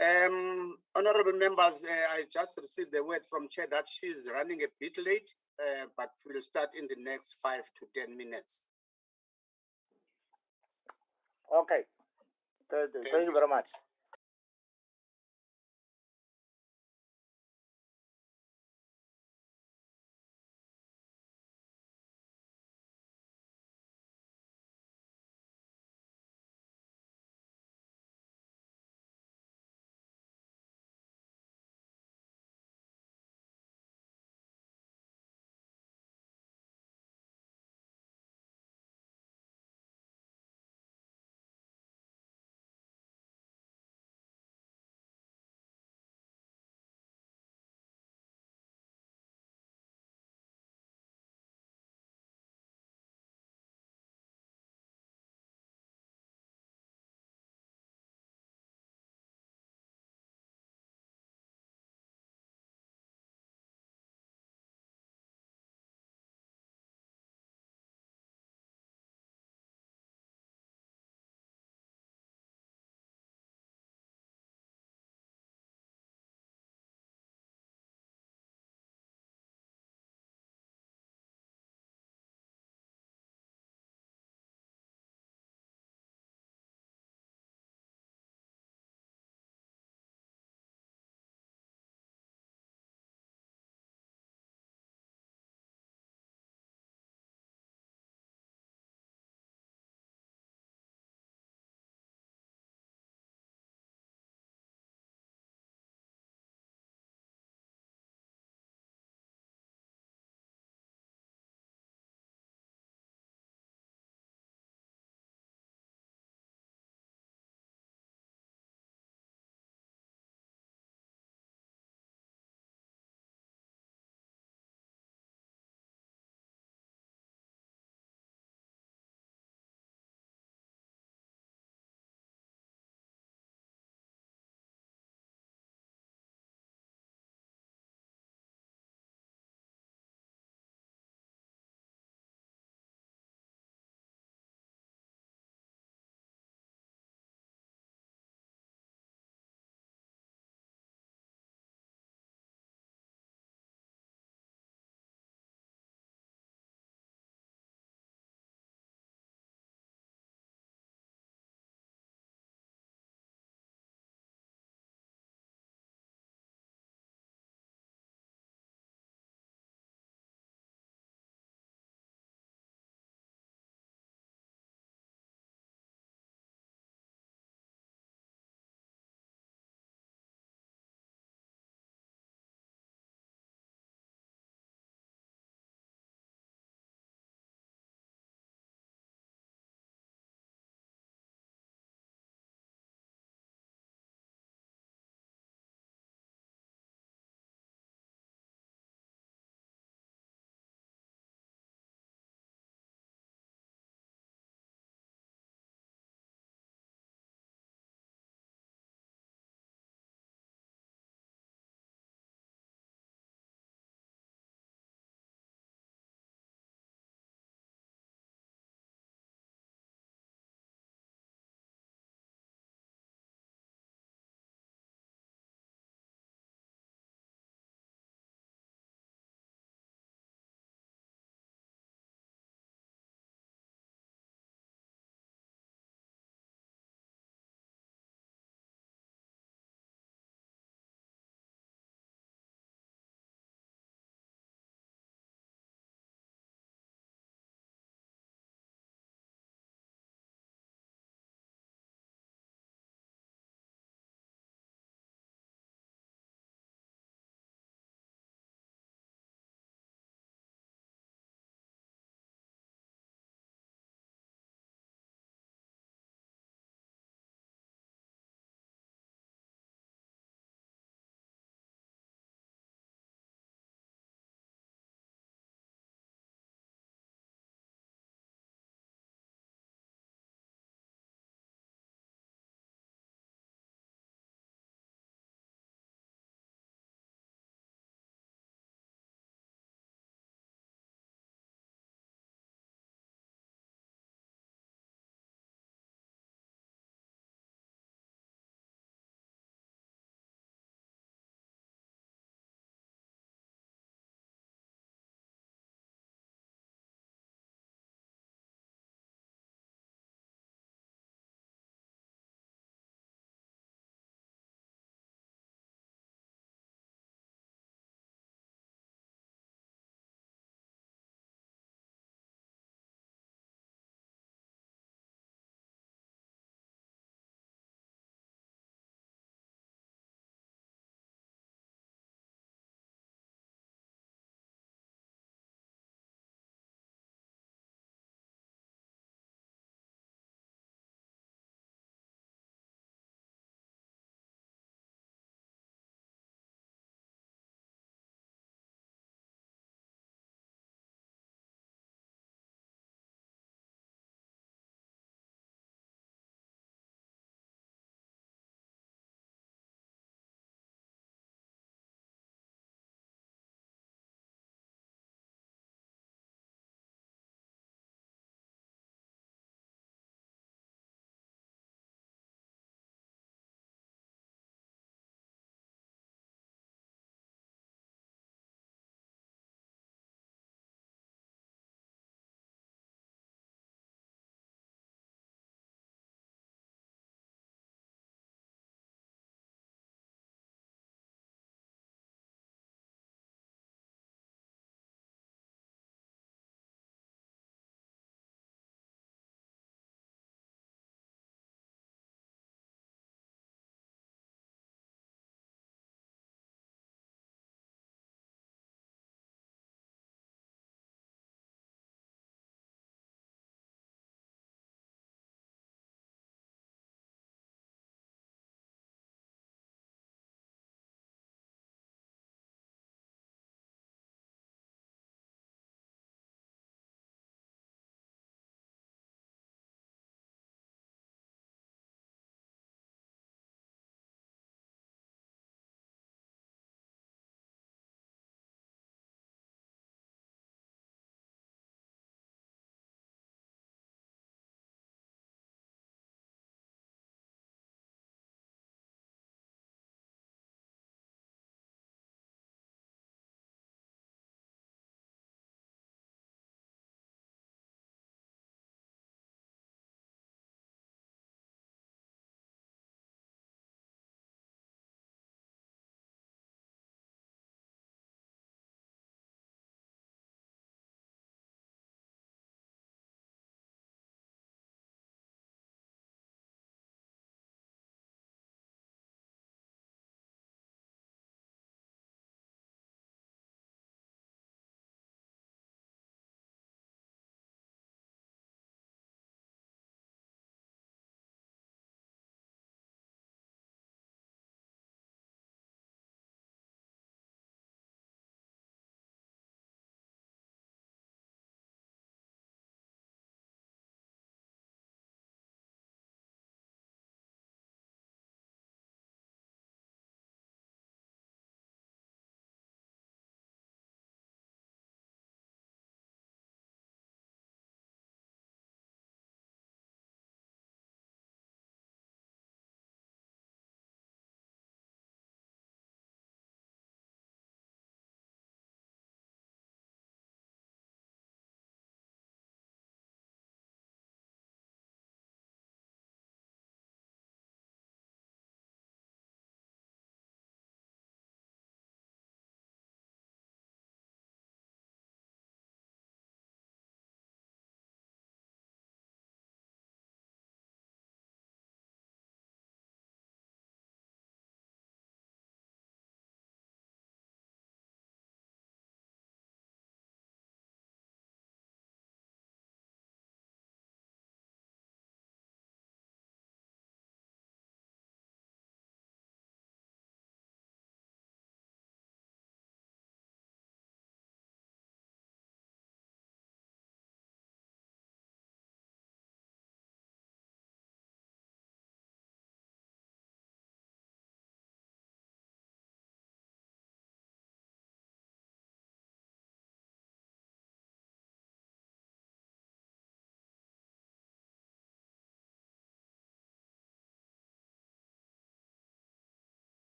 Honorable members, I just received the word from Chair that she's running a bit late, but we'll start in the next 5 to 10 minutes. Okay. Thank you very much.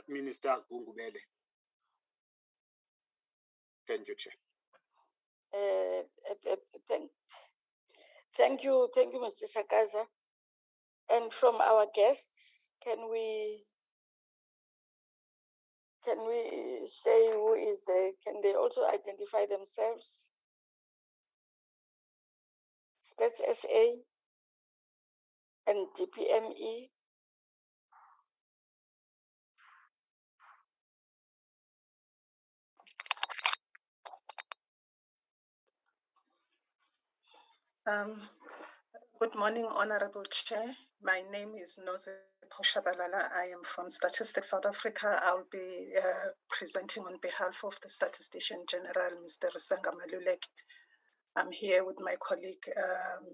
Minister Gungubele. Thank you, Chair. Thank you, Mr. Sakaza. And from our guests, can we say who is there? Can they also identify themselves? Stats SA and DPME. Good morning, Honorable Chair. My name is Mtsf Performance. I am from Statistics South Africa. I'll be presenting on behalf of the Statistician General, Mr. Risenga Maluleki. I'm here with my colleague,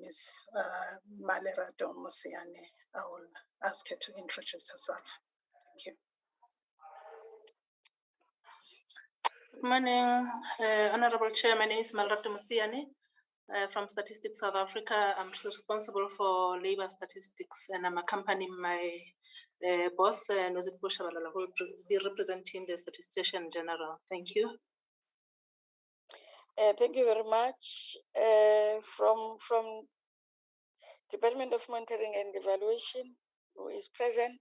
Ms. Malerato Musiane. I will ask her to introduce herself. Thank you. Good morning, Honorable Chair. My name is Malerato Musiane. From Statistics South Africa. I'm responsible for labor statistics, and I'm accompanying my boss, Mtsf Performance, who will be representing the Statistician General. Thank you. Thank you very much. From Department of Monitoring and Evaluation, who is present?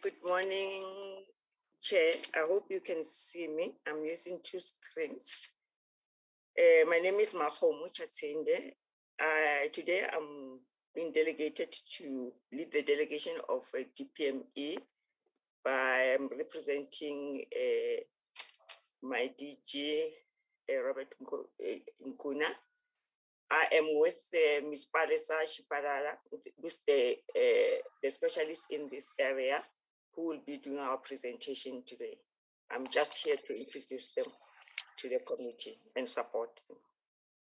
Good morning, Chair. I hope you can see me. I'm using two screens. My name is Mahomu Chatsende. Today I'm being delegated to lead the delegation of DPME. I'm representing my DG, Robert Nkuna. I am with Ms. Palesa Shiparara, who's the specialist in this area, who will be doing our presentation today. I'm just here to introduce them to the committee and support them.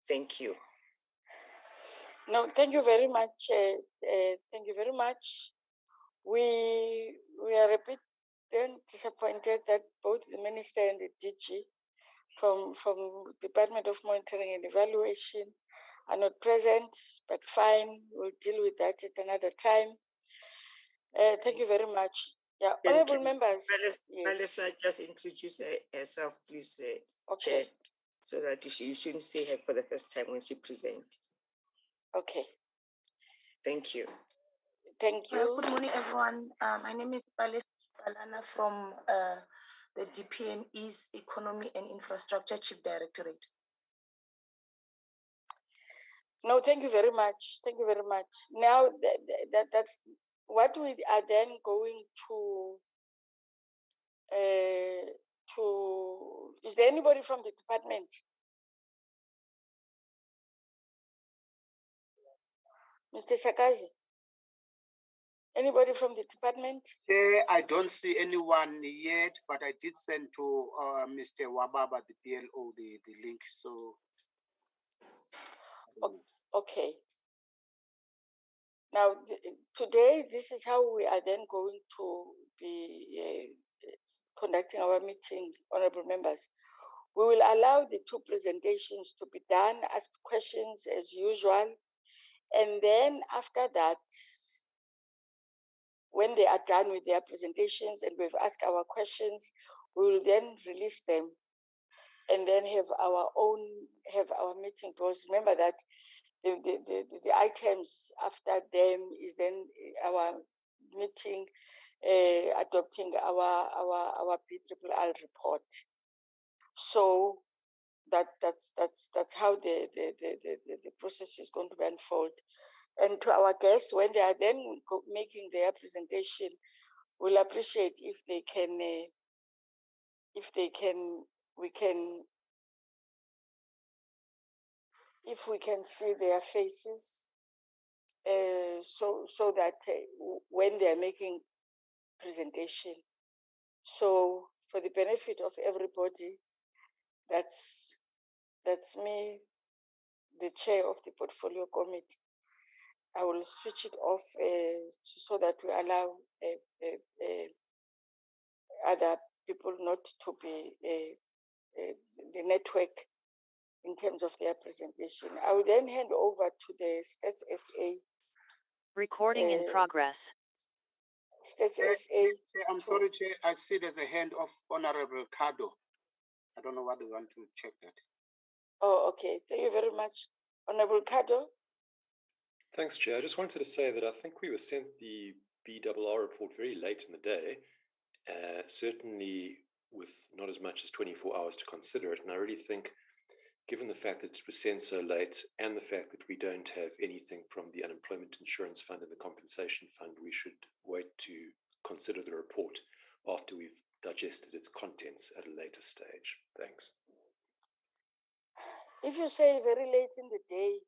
Thank you. No, thank you very much. Thank you very much. We are a bit then disappointed that both the Minister and the DG from Department of Monitoring and Evaluation are not present, but fine, we'll deal with that at another time. Thank you very much. Yeah, honorable members. Palesa, just introduce herself, please, okay. Chair, so that you shouldn't see her for the first time when she presents. Okay. Thank you. Thank you. Good morning, everyone. My name is Palesa Shiparara from the DPME's Economy and Infrastructure Chief Directorate. No, thank you very much. Thank you very much. Now, that's what we are then going to. Is there anybody from the department? Mr. Sakazi? Anybody from the department? I don't see anyone yet, but I did send to Mr. Wababa, the PLO, the link. So, okay. Now, today, this is how we are then going to be conducting our meeting, honorable members. We will allow the two presentations to be done, ask questions as usual, and then after that, when they are done with their presentations and we've asked our questions, we will then release them and then have our meeting. Because remember that the items after them is then our meeting adopting our PRRR report. So that's how the process is going to unfold. And to our guests, when they are then making their presentation, we'll appreciate if we can see their faces, so that when they are making presentation. So for the benefit of everybody, that's me, the chair of the portfolio committee. I will switch it off so that we allow other people not to be the network in terms of their presentation. I will then hand over to the Stats SA. Recording in progress. Stats Chair, SA. I'm sorry, Chair. I see there's a hand of Honorable Kado. I don't know whether you want to check that. Oh, okay. Thank you very much. Honorable Kado. Thanks, Chair. I just wanted to say that I think we were sent the BRR report very late in the day, certainly with not as much as 24 hours to consider it. And I really think, given the fact that it was sent so late and the fact that we don't have anything from the Unemployment Insurance Fund and the Compensation Fund, we should wait to consider the report after we've digested its contents at a later stage. Thanks. If you say very late in the day,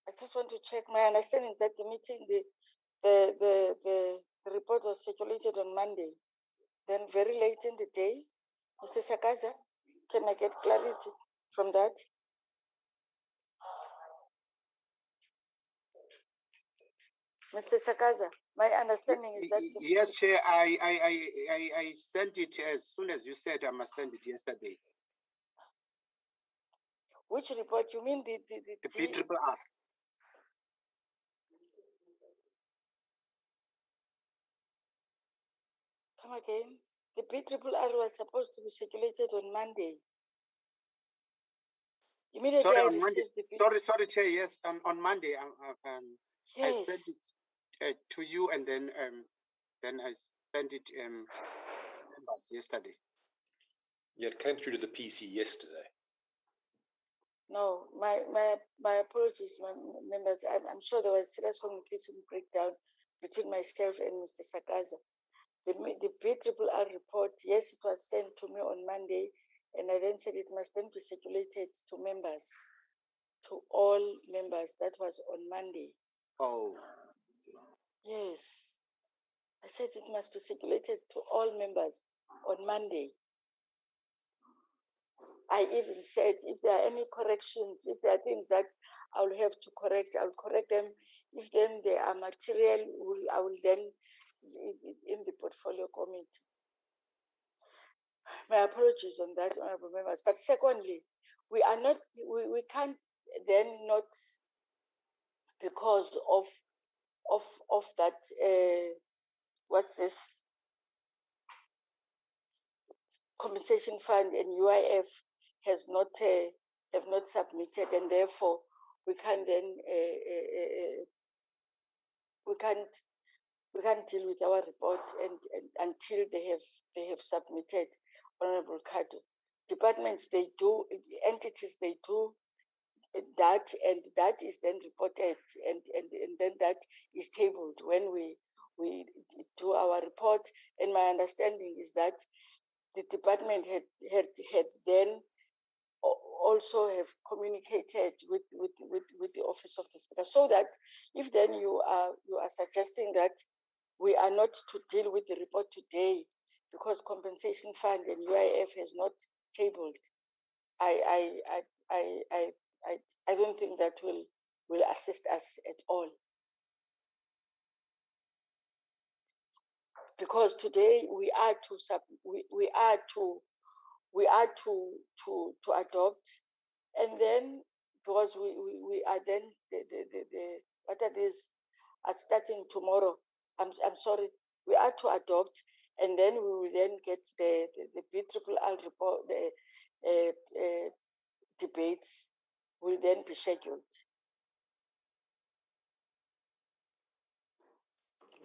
I just want to check. My understanding is that the meeting, the report was circulated on Monday. Then very late in the day, Mr. Sakaza, can I get clarity from that? Mr. Sakaza, my understanding is that yes, Chair. I sent it as soon as you said I must send it yesterday. Which report? You mean the BRR. Come again. The BRR was supposed to be circulated on Monday. Immediately Sorry, I on Monday. received Sorry, Chair. Yes, on Monday. yes. I sent it to you, and then I sent it members yesterday. Yeah, it came through to the PC yesterday. No, my apologies, my members. I'm sure there was serious communication breakdown between myself and Mr. Sakaza. The BRR report, yes, it was sent to me on Monday, and I then said it must then be circulated to members, to all members. That was on Monday. Oh. Yes. I said it must be circulated to all members on Monday. I even said if there are any corrections, if there are things that I will have to correct, I will correct them. If then there are material, I will then in the portfolio committee. My apologies on that, honorable members. But secondly, we are not, we can't then not, because of that, what's this, compensation fund and UIF has not have not submitted, and therefore we can't then we can't deal with our report and until they have submitted. Honorable Kado, departments they do, entities they do that, and that is then reported, and then that is tabled when we do our report. And my understanding is that the department had then also have communicated with the office of the speaker, so that if then you are suggesting that we are not to deal with the report today because compensation fund and UIF has not tabled, I don't think that will assist us at all. Because today we are to adopt, and then because we are then the what are these are starting tomorrow. I'm sorry, we are to adopt, and then we will then get the BRR report, the debates will then be scheduled.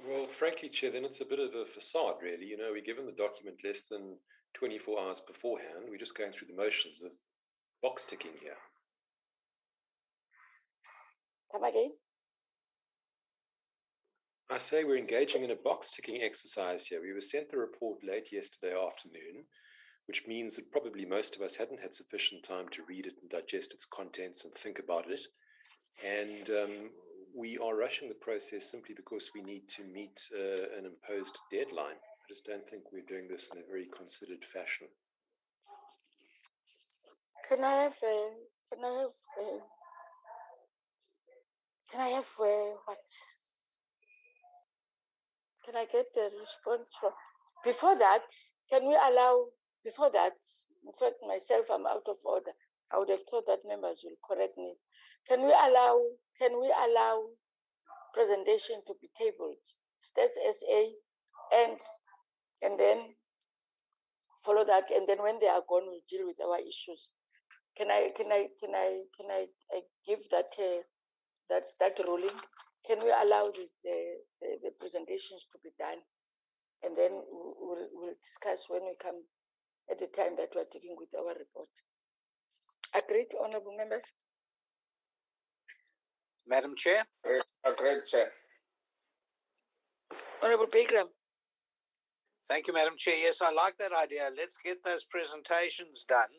Well, frankly, Chair, then it's a bit of a facade, really. You know, we're given the document less than 24 hours beforehand. We're just going through the motions of box ticking here. Come again? I say we're engaging in a box ticking exercise here. We were sent the report late yesterday afternoon, which means that probably most of us hadn't had sufficient time to read it and digest its contents and think about it. And we are rushing the process simply because we need to meet an imposed deadline. I just don't think we're doing this in a very considered fashion. Can I have what? Can I get the response from? Before that, can we allow? Before that, In fact, myself, I'm out of order. I would have thought that members will correct me. Can we allow presentation to be tabled? Stats SA and then follow that, and then when they are gone, we'll deal with our issues. Can I give that that ruling? Can we allow the presentations to be done, and then we'll discuss when we come at the time that we're dealing with our report. Agreed, honorable members? Madam Chair? Agreed, Chair. Honorable Pegram. Thank you, Madam Chair. Yes, I like that idea. Let's get those presentations done.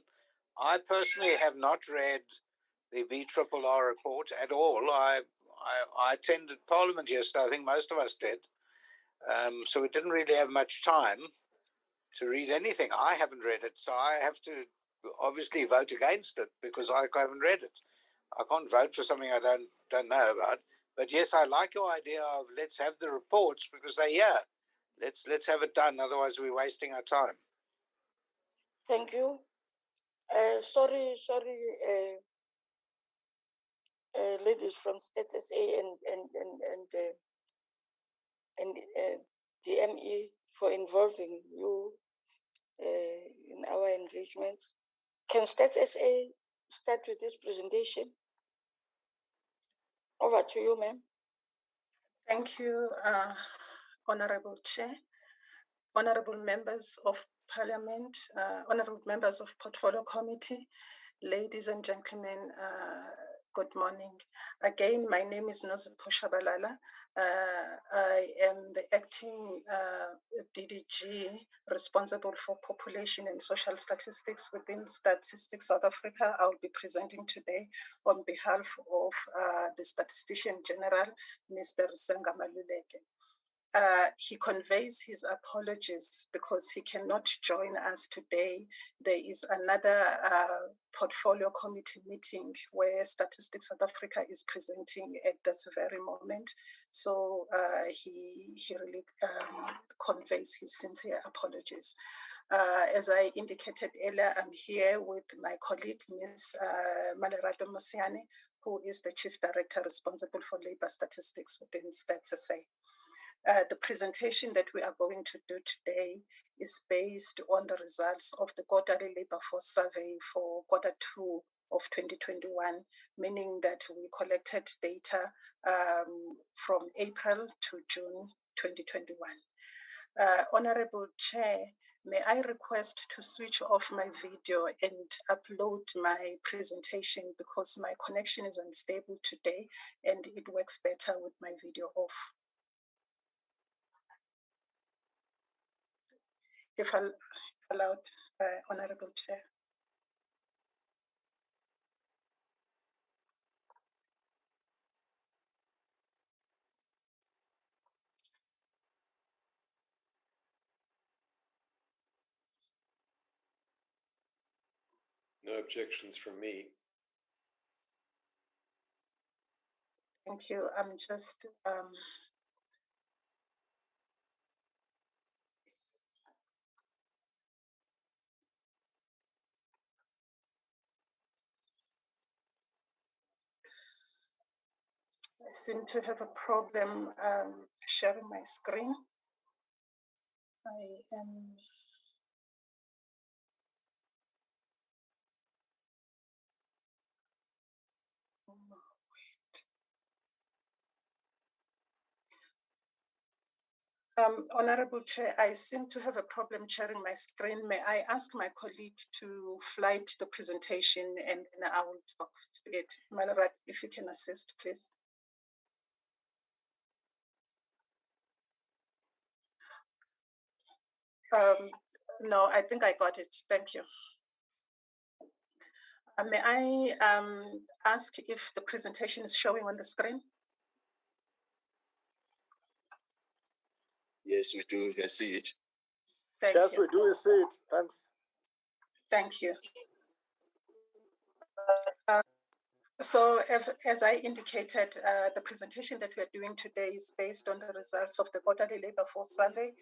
I personally have not read the BRRR report at all. I attended Parliament yesterday. I think most of us did. So we didn't really have much time to read anything. I haven't read it, so I have to obviously vote against it because I haven't read it. I can't vote for something I don't know about. But yes, I like your idea of let's have the reports because they're here. Let's have it done. Otherwise, we're wasting our time. Thank you. Sorry, ladies from State SA and DPME for involving you in our engagements. Can State SA start with this presentation? Over to you, ma'am. Thank you, Honorable Chair, honorable members of Parliament, honorable members of Portfolio Committee, ladies and gentlemen, good morning. Again, my name is Mtsf Shabalala. I am the acting DDG responsible for population and social statistics within Statistics South Africa. I'll be presenting today on behalf of the Statistician General, Mr. Senga Maluleke. He conveys his apologies because he cannot join us today. There is another portfolio committee meeting where Statistics South Africa is presenting at this very moment. So he really conveys his sincere apologies. As I indicated earlier, I'm here with my colleague, Ms. Malerato Musiane, who is the Chief Director responsible for labor statistics within Stats SA. The presentation that we are going to do today is based on the results of the quarterly labor force survey for Q2 of 2021, meaning that we collected data from April to June 2021. Honorable Chair, may I request to switch off my video and upload my presentation because my connection is unstable today and it works better with my video off. If allowed, Honorable Chair. No objections from me. Thank you. I'm just I seem to have a problem sharing my screen. I am. Honorable Chair, I seem to have a problem sharing my screen. May I ask my colleague to flight the presentation and I will talk to it. Malarat, if you can assist, please. No, I think I got it. Thank you. May I ask if the presentation is showing on the screen? Yes, we do. I see it. Thank Yes, you. we do see it. Thanks. Thank you. So as I indicated, the presentation that we are doing today is based on the results of the quarterly labor force survey.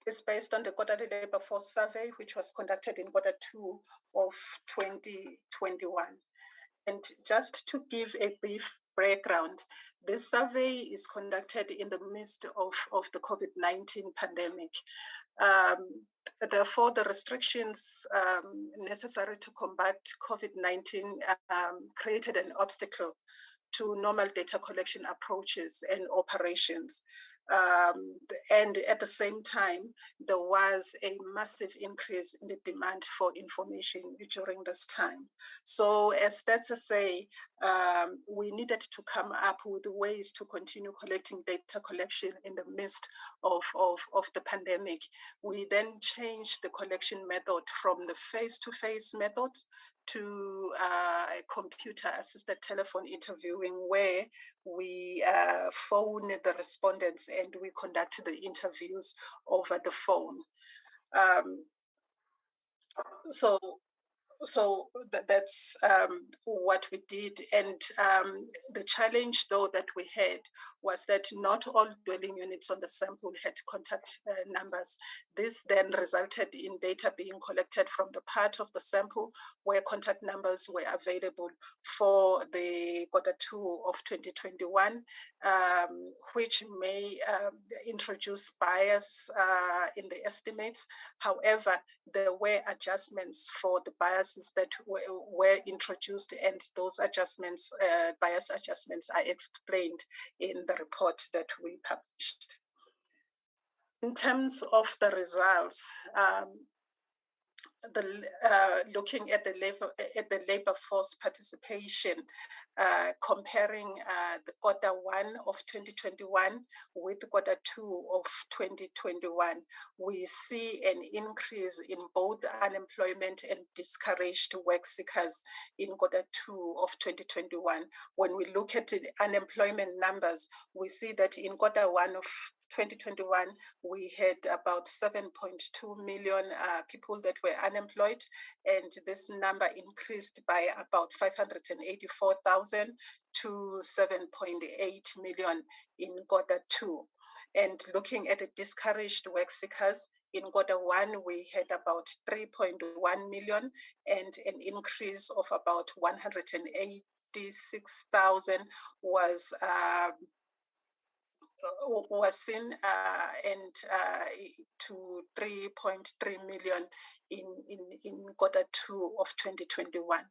is based on the quarterly labor force survey, which was conducted in Q2 of 2021. And just to give a brief background, this survey is conducted in the midst of the COVID-19 pandemic. Therefore, the restrictions necessary to combat COVID-19 created an obstacle to normal data collection approaches and operations. And at the same time, there was a massive increase in the demand for information during this time. So as that's to say, we needed to come up with ways to continue collecting data collection in the midst of the pandemic. We then changed the collection method from the face-to-face methods to computer-assisted telephone interviewing, where we phone the respondents and we conduct the interviews over the phone. So that's what we did. And the challenge, though, that we had was that not all dwelling units on the sample had contact numbers. This then resulted in data being collected from the part of the sample where contact numbers were available for the Q2 of 2021, which may introduce bias in the estimates. However, there were adjustments for the biases that were introduced, and those adjustments, bias adjustments, are explained in the report that we published. In terms of the results, looking at the labor force participation, comparing the Q1 of 2021 with Q2 of 2021, we see an increase in both unemployment and discouraged work seekers in Q2 of 2021. When we look at the unemployment numbers, we see that in Q1 of 2021, we had about 7.2 million people that were unemployed, and this number increased by about 584,000 to 7.8 million in Q2. And looking at the discouraged work seekers, in Q1, we had about 3.1 million and an increase of about 186,000 was seen, and to 3.3 million in Q2 of 2021.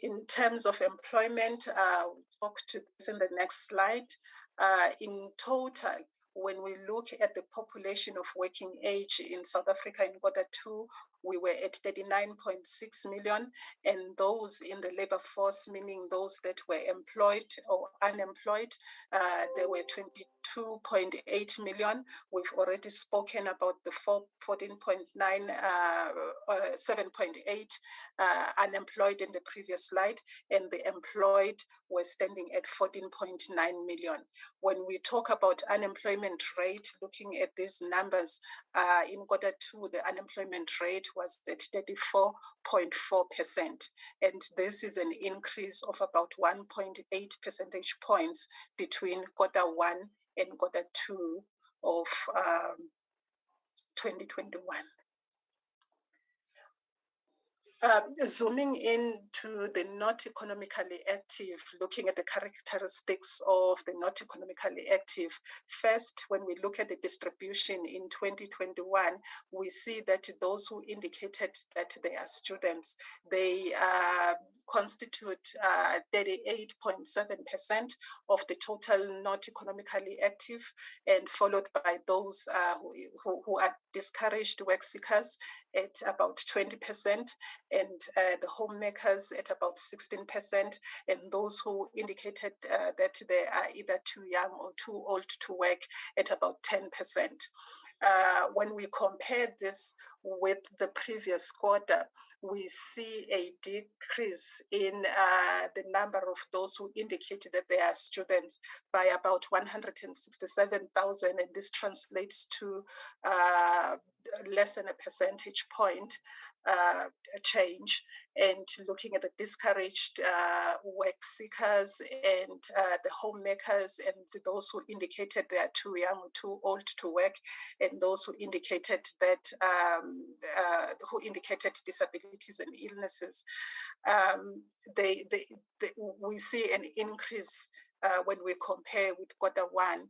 In terms of employment, we'll talk to this in the next slide. In total, when we look at the population of working age in South Africa in Q2, we were at 39.6 million, and those in the labor force, meaning those that were employed or unemployed, there were 22.8 million. We've already spoken about the 14.9, 7.8 unemployed in the previous slide, and the employed were standing at 14.9 million. When we talk about unemployment rate, looking at these numbers, in Q2, the unemployment rate was at 34.4%. And this is an increase of about 1.8 percentage points between Q1 and Q2 of 2021. Zooming into the not economically active, looking at the characteristics of the not economically active. First, when we look at the distribution in 2021, we see that those who indicated that they are students, they constitute 38.7% of the total not economically active, and followed by those who are discouraged work seekers at about 20%, and the homemakers at about 16%, and those who indicated that they are either too young or too old to work at about 10%. When we compare this with the previous quarter, we see a decrease in the number of those who indicated that they are students by about 167,000, and this translates to less than a percentage point. change, and looking at the discouraged work seekers and the homemakers, and those who indicated they are too young or too old to work, and those who indicated that disabilities and illnesses. We see an increase when we compare with Q1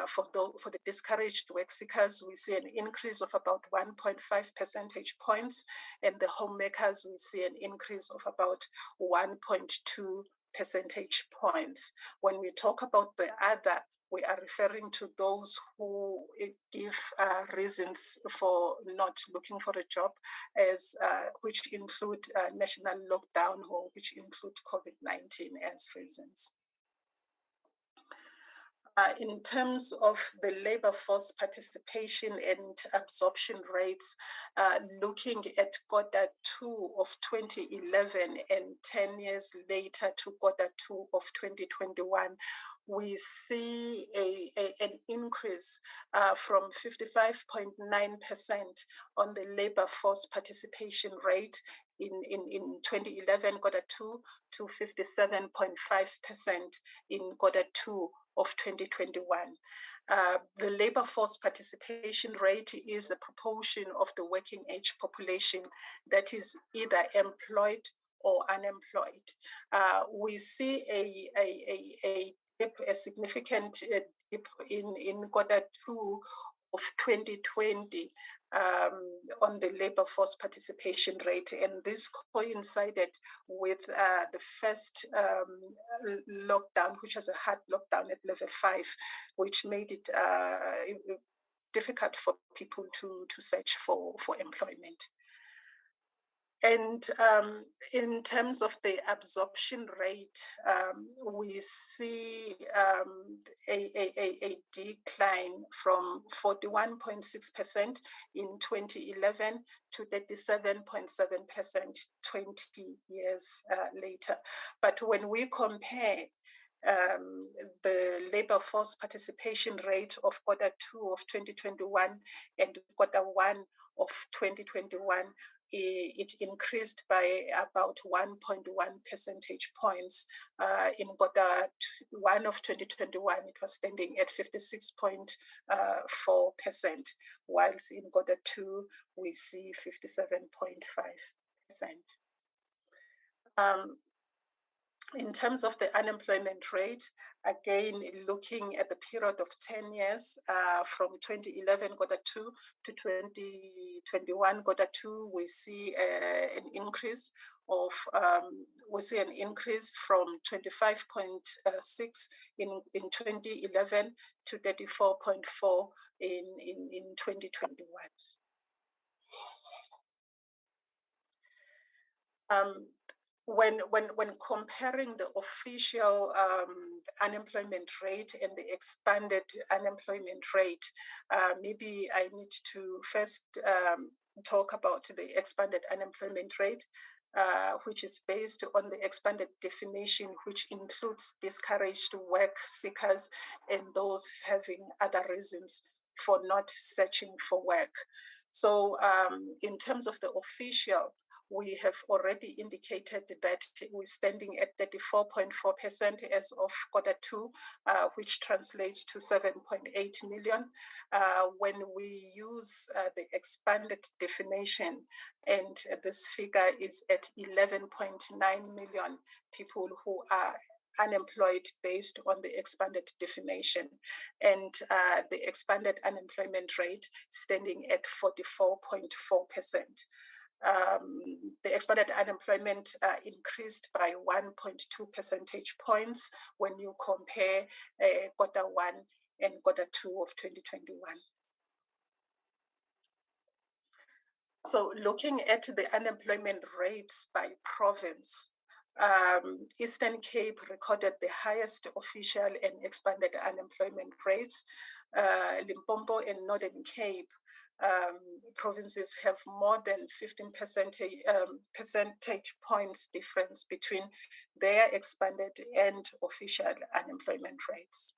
for the discouraged work seekers. We see an increase of about 1.5 percentage points, and the homemakers we see an increase of about 1.2 percentage points. When we talk about the other, we are referring to those who give reasons for not looking for a job, as which include national lockdown or which include COVID-19 as reasons. In terms of the labor force participation and absorption rates, looking at Q2 of 2011 and 10 years later to Q2 of 2021, we see an increase from 55.9% on the labor force participation rate in 2011 Q2 to 57.5% in Q2 of 2021. The labor force participation rate is the proportion of the working age population that is either employed or unemployed. We see a significant dip in Q2 of 2020 on the labor force participation rate, and this coincided with the first lockdown, which was a hard lockdown at level 5, which made it difficult for people to search for employment. And in terms of the absorption rate, we see a decline from 41.6% in 2011 to 37.7% 20 years later. But when we compare the labor force participation rate of Q2 of 2021 and Q1 of 2021, it increased by about 1.1 percentage points. In Q1 of 2021, it was standing at 56.4%, whilst in Q2, we see 57.5%. In terms of the unemployment rate, again, looking at the period of 10 years, from 2011 Q2 to 2021 Q2, we see an increase of, from 25.6 in 2011 to 34.4 in 2021. When comparing the official unemployment rate and the expanded unemployment rate, maybe I need to first talk about the expanded unemployment rate, which is based on the expanded definition, which includes discouraged work seekers and those having other reasons for not searching for work. So in terms of the official, we have already indicated that we're standing at 34.4% as of Q2, which translates to 7.8 million. When we use the expanded definition, and this figure is at 11.9 million people who are unemployed based on the expanded definition, and the expanded unemployment rate standing at 44.4%. The expanded unemployment increased by 1.2 percentage points when you compare Q1 and Q2 of 2021. So looking at the unemployment rates by province, Eastern Cape recorded the highest official and expanded unemployment rates. Limpopo and Northern Cape provinces have more than 15 percentage points difference between their expanded and official unemployment rates.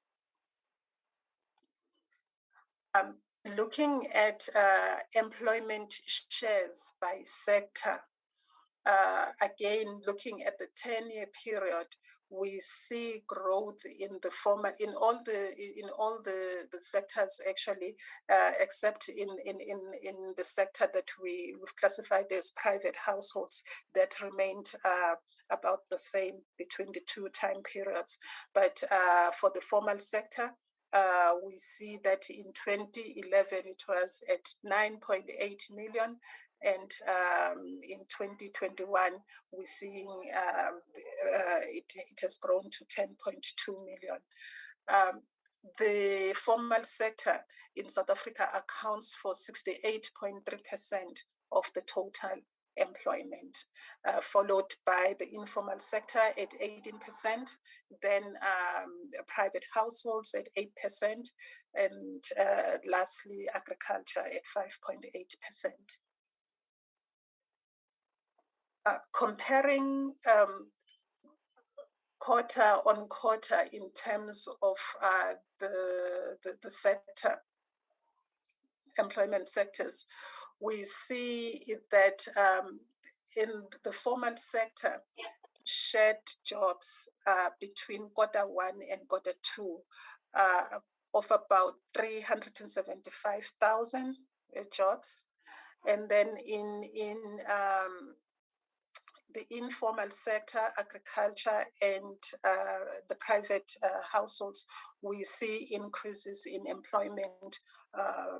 looking at employment shares by sector, again, looking at the 10-year period, we see growth in all the sectors actually, except in the sector that we've classified as private households, that remained about the same between the two time periods. But for the formal sector, we see that in 2011 it was at 9.8 million. And in 2021, we're seeing it has grown to 10.2 million. The formal sector in South Africa accounts for 68.3% of the total employment, followed by the informal sector at 18%, then private households at 8%, and lastly, agriculture at 5.8%. Comparing quarter on quarter in terms of the sector, employment sectors, we see that in the formal sector, shared jobs between Q1 and Q2 of about 375,000 jobs. And then in the informal sector, agriculture, and the private households, we see increases in employment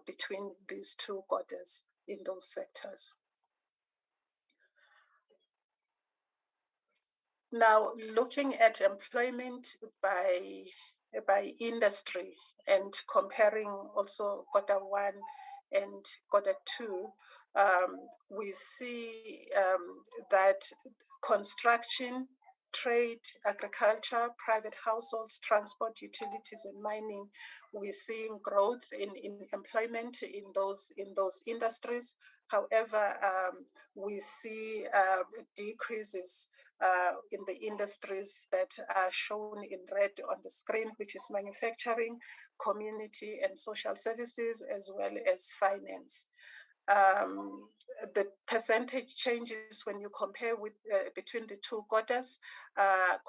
between these two quarters in those sectors. Now, looking at employment by industry and comparing also Q1 and Q2, we see that construction, trade, agriculture, private households, transport, utilities, and mining, we're seeing growth in employment in those industries. However, we see decreases in the industries that are shown in red on the screen, which is manufacturing, community and social services, as well as finance. The percentage changes when you compare with between the two quarters.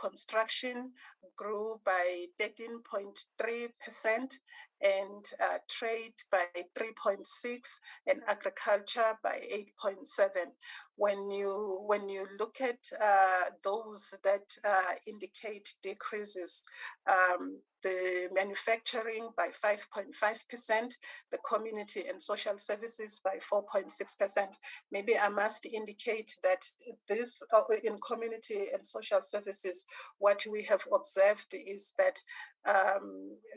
Construction grew by 13.3%, and trade by 3.6%, and agriculture by 8.7%. When you look at those that indicate decreases, the manufacturing by 5.5%, the community and social services by 4.6%. Maybe I must indicate that this in community and social services, what we have observed is that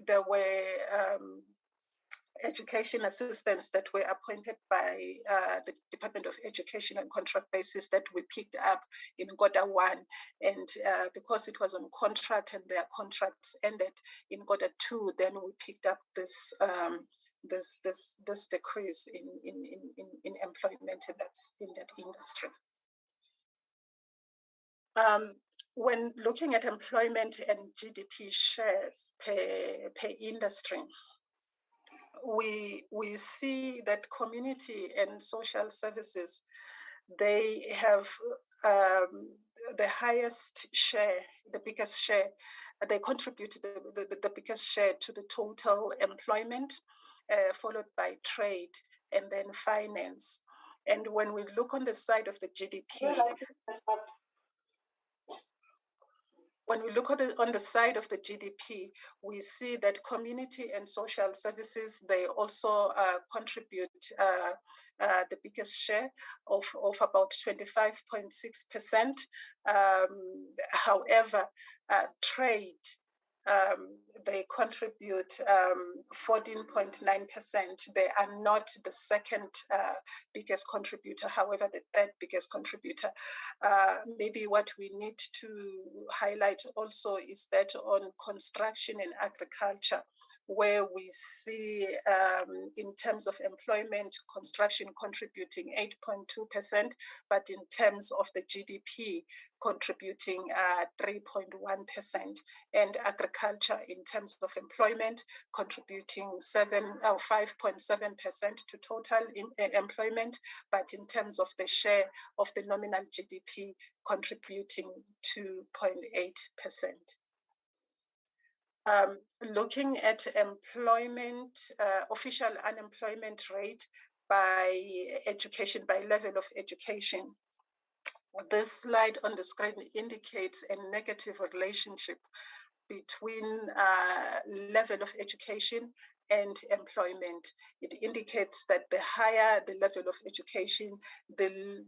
there were education assistants that were appointed by the Department of Education on contract basis that we picked up in Q1, and because it was on contract and their contracts ended in Q2, then we picked up this this decrease in employment in that industry. When looking at employment and GDP shares per industry, we see that community and social services, they have the highest share, the biggest share. They contribute the biggest share to the total employment, followed by trade and then finance. And when we look on the side of the GDP, when we look at on the side of the GDP, we see that community and social services, they also contribute the biggest share of about 25.6%. However, trade, they contribute 14.9%. They are not the second biggest contributor, however, the third biggest contributor. Maybe what we need to highlight also is that on construction and agriculture, where we see in terms of employment, construction contributing 8.2%, but in terms of the GDP contributing 3.1%, and agriculture in terms of employment contributing 5.7% to total employment, but in terms of the share of the nominal GDP contributing 2.8%. Looking at employment, official unemployment rate by education, by level of education. This slide on the screen indicates a negative relationship between level of education and employment. It indicates that the higher the level of education, the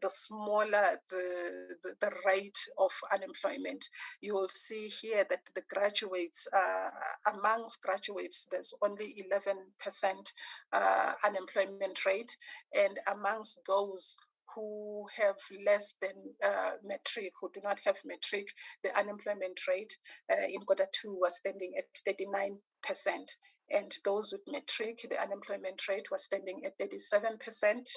smaller the rate of unemployment. You will see here that the graduates, amongst graduates, there's only 11% unemployment rate, and amongst those who have less than matric, who do not have matric, the unemployment rate in Q2 was standing at 39%. And those with matric, the unemployment rate was standing at 37%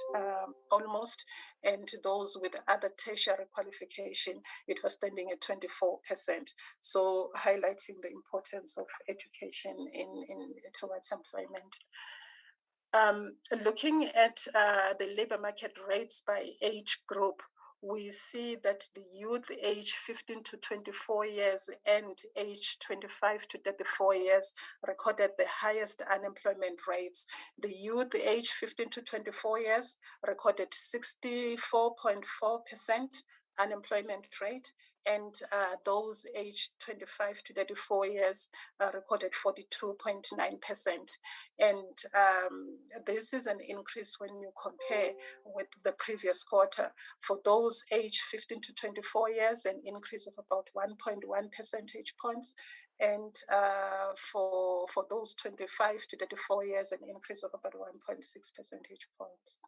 almost. And those with other tertiary qualification, it was standing at 24%. So highlighting the importance of education towards employment. Looking at the labor market rates by age group, we see that the youth age 15 to 24 years and age 25 to 34 years recorded the highest unemployment rates. The youth age 15 to 24 years recorded 64.4% unemployment rate, and those aged 25 to 34 years recorded 42.9%. And this is an increase when you compare with the previous quarter. For those aged 15 to 24 years, an increase of about 1.1 percentage points. And for those 25 to 34 years, an increase of about 1.6 percentage points.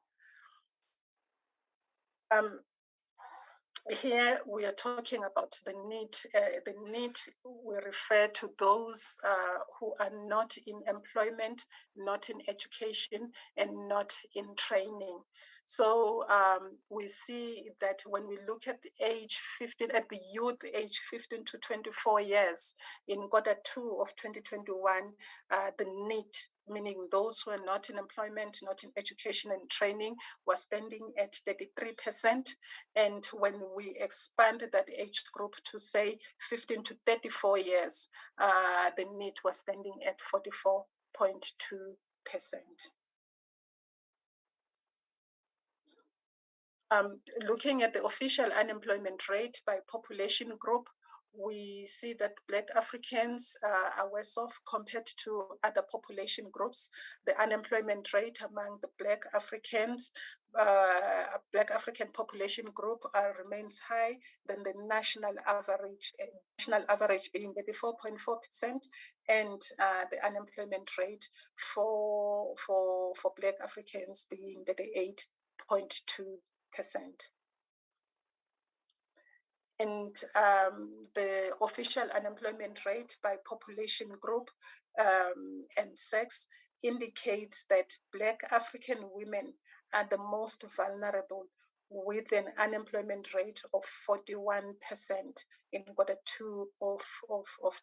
Here we are talking about the need. The need, we refer to those who are not in employment, not in education, and not in training. So we see that when we look at the age 15, at the youth age 15 to 24 years, in Q2 of 2021, the need, meaning those who are not in employment, not in education and training, was standing at 33%. And when we expanded that age group to say 15 to 34 years, the need was standing at 44.2%. Looking at the official unemployment rate by population group, we see that Black Africans are worse off compared to other population groups. The unemployment rate among the Black Africans, Black African population group remains high than the national average being 34.4%, and the unemployment rate for Black Africans being 38.2%. And the official unemployment rate by population group and sex indicates that Black African women are the most vulnerable, with an unemployment rate of 41% in Q2 of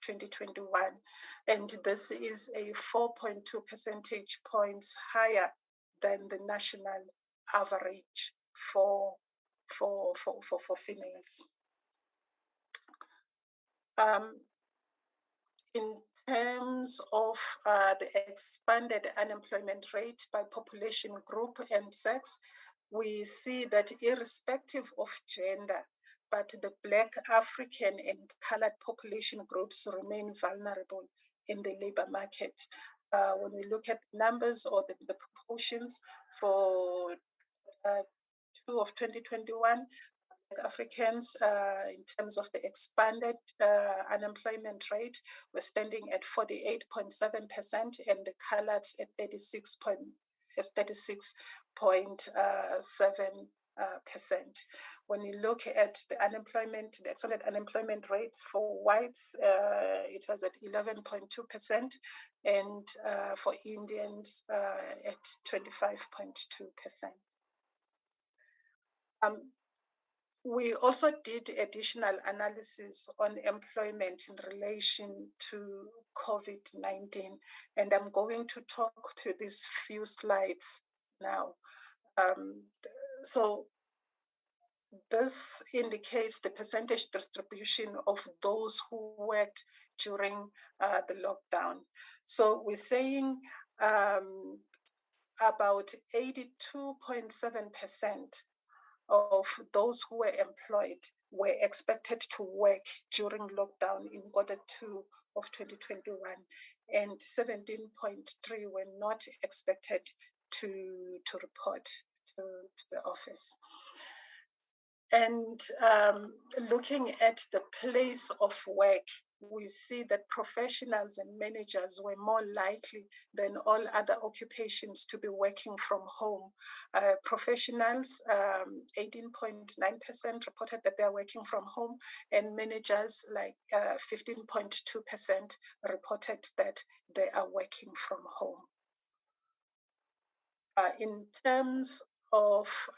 2021. And this is a 4.2 percentage points higher than the national average for females. In terms of the expanded unemployment rate by population group and sex, we see that irrespective of gender, but the Black African and colored population groups remain vulnerable in the labor market. When we look at numbers or the proportions for 2 of 2021, Africans, in terms of the expanded unemployment rate, were standing at 48.7%, and the coloreds at 36.7%. When you look at the unemployment, the expected unemployment rate for whites, it was at 11.2%, and for Indians at 25.2%. We also did additional analysis on employment in relation to COVID-19, and I'm going to talk to these few slides now. So this indicates the percentage distribution of those who worked during the lockdown. So we're saying about 82.7% of those who were employed were expected to work during lockdown in Q2 of 2021, and 17.3 were not expected to report to the office. And looking at the place of work, we see that professionals and managers were more likely than all other occupations to be working from home. Professionals, 18.9% reported that they're working from home, and managers, like 15.2%, reported that they are working from home. In terms of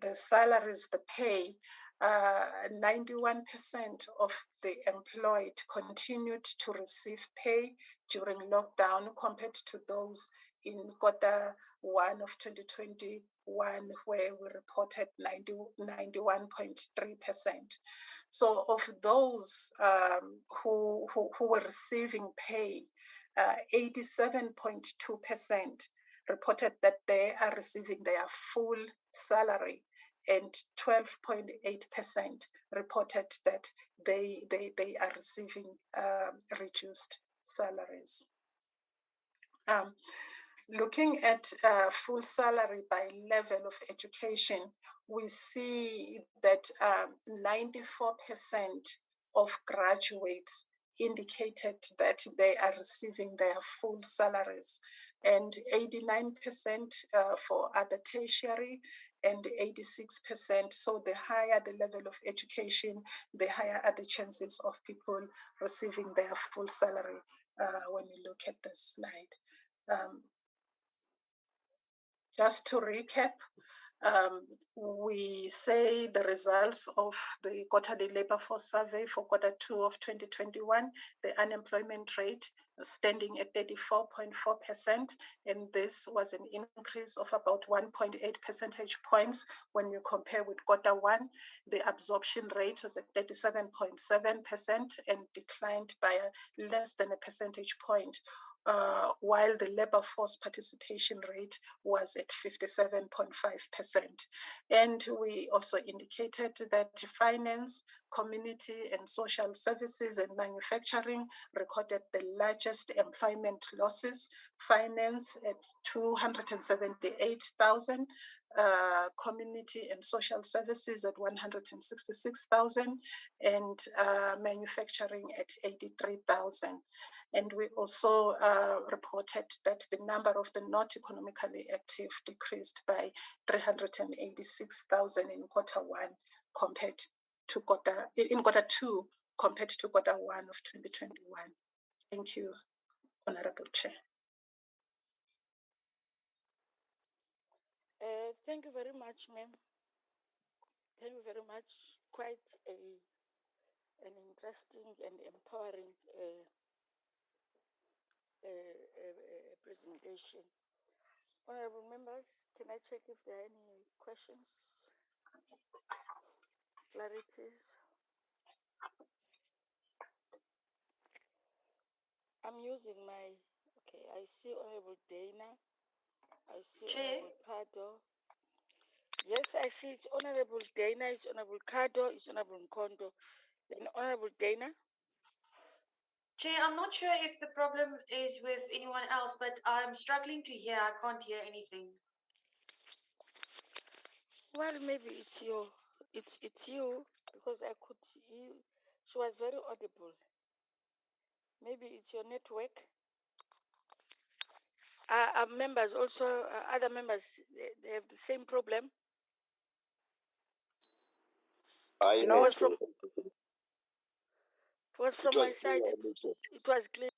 the salaries, the pay, 91% of the employed continued to receive pay during lockdown compared to those in Q1 of 2021, where we reported 91.3%. So of those who were receiving pay, 87.2% reported that they are receiving their full salary, and 12.8% reported that they are receiving reduced salaries. Looking at full salary by level of education, we see that 94% of graduates indicated that they are receiving their full salaries, and 89% for other tertiary, and 86%. So the higher the level of education, the higher are the chances of people receiving their full salary when you look at this slide. Just to recap, we say the results of the quarterly labor force survey for Q2 of 2021, the unemployment rate standing at 34.4%, and this was an increase of about 1.8 percentage points when you compare with Q1. The absorption rate was at 37.7% and declined by less than a percentage point, while the labor force participation rate was at 57.5%. And we also indicated that finance, community and social services and manufacturing recorded the largest employment losses. Finance at 278,000, community and social services at 166,000, and manufacturing at 83,000. And we also reported that the number of the not economically active decreased by 386,000 in Q1 compared to Q2 compared to Q1 of 2021. Thank you, Honorable Chair. Thank you very much, ma'am. Thank you very much. Quite an interesting and empowering presentation. Honorable members, can I check if there are any questions, clarities? I'm using my, okay, I see Honorable Dana. I see Honorable Kado. Yes, I see it's Honorable Dana, it's Honorable Kado, it's Honorable Nkondo. Then Honorable Dana. Chair, I'm not sure if the problem is with anyone else, but I'm struggling to hear. I can't hear anything. Well, maybe it's you. It's you, because I could hear. She was very audible. Maybe it's your network. Our members also, other members, they have the same problem. It No, was from my side. It was clear.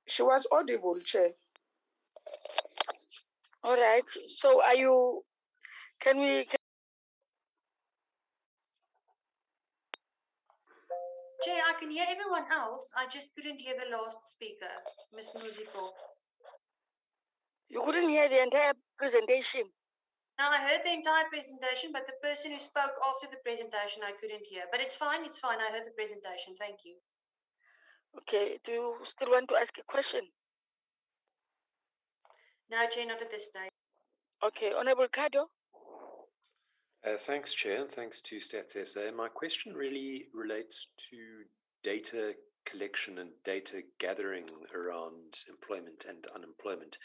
she was audible, Chair. All right. So are you? Can we? Chair, I can hear everyone else. I just couldn't hear the last speaker, Ms. Musico. You couldn't hear the entire presentation. Now, I heard the entire presentation, but the person who spoke after the presentation, I couldn't hear. But it's fine, it's fine. I heard the presentation. Thank you. Okay. Do you still want to ask a question? No, Chair, not at this stage. Okay. Honorable Kado. Thanks, Chair, and thanks to Stats SA. My question really relates to data collection and data gathering around employment and unemployment.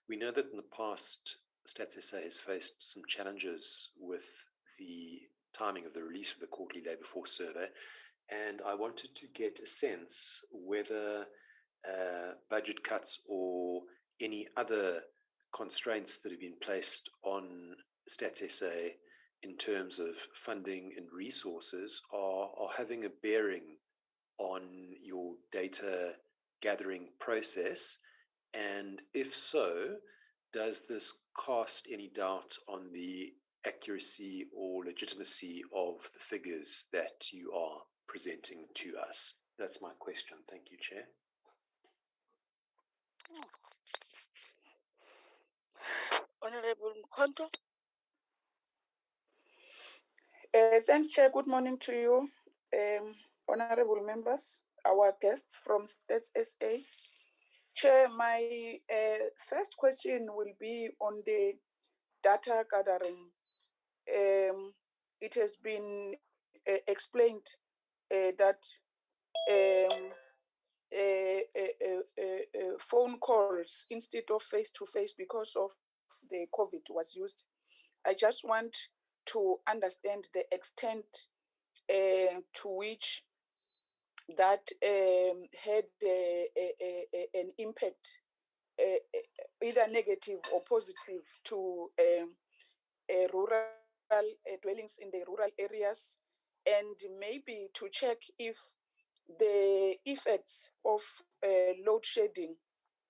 We know that in the past, Stats SA has faced some challenges with the timing of the release of the quarterly labour force survey, and I wanted to get a sense whether budget cuts or any other constraints that have been placed on Stats SA in terms of funding and resources are having a bearing on your data gathering process? And if so, does this cast any doubt on the accuracy or legitimacy of the figures that you are presenting to us? That's my question. Thank you, Chair. Honorable Mkonto. Thanks, Chair. Good morning to you, honorable members, our guests from Stats SA. Chair, my first question will be on the data gathering. It has been explained that phone calls instead of face-to-face because of the COVID was used. I just want to understand the extent to which that had an impact, either negative or positive, to rural dwellings in the rural areas, and maybe to check if the effects of load shedding,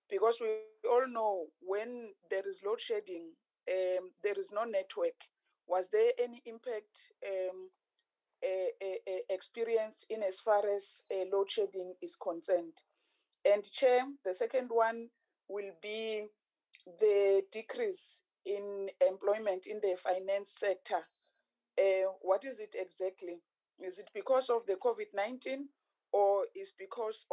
because we all know when there is load shedding, there is no network. Was there any impact experienced in as far as load shedding is concerned? And Chair, the second one will be the decrease in employment in the finance sector. What is it exactly? Is it because of the COVID-19, or is because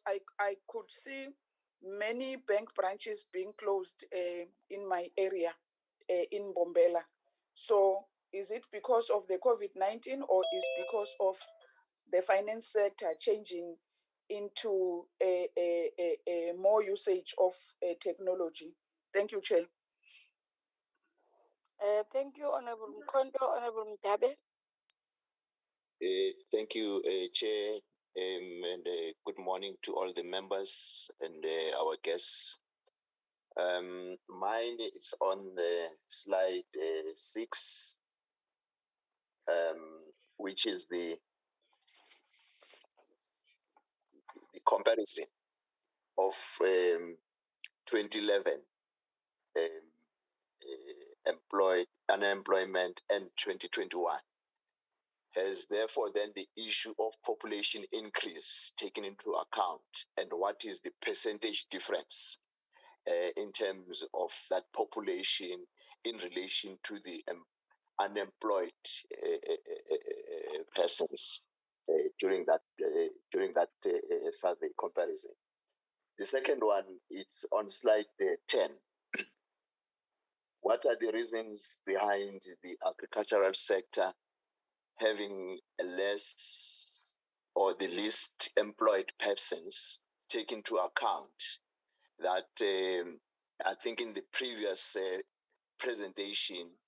I could see many bank branches being closed in my area in Bombela? So is it because of the COVID-19, or is because of the finance sector changing into a more usage of technology? Thank you, Chair. Thank you, Honorable Mkondo. Honorable Mtabe. Thank you, Chair, and good morning to all the members and our guests. Mine is on the slide 6, which is the comparison of 2011 unemployment and 2021. Has therefore then the issue of population increase taken into account, and what is the percentage difference in terms of that population in relation to the unemployed persons during that survey comparison? The second one, it's on slide 10. What are the reasons behind the agricultural sector having less or the least employed persons? Take into account that I think in the previous presentation,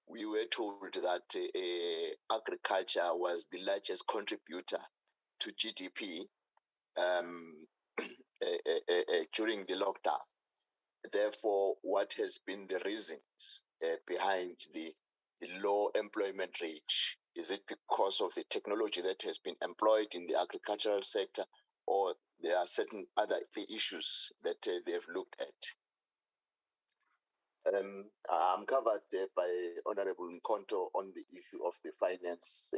we were told that agriculture was the largest contributor to GDP during the lockdown. Therefore, what has been the reasons behind the the low employment rate? Is it because of the technology that has been employed in the agricultural sector, or there are certain other issues that they've looked at? I'm covered by Honorable Mkonto on the issue of the finance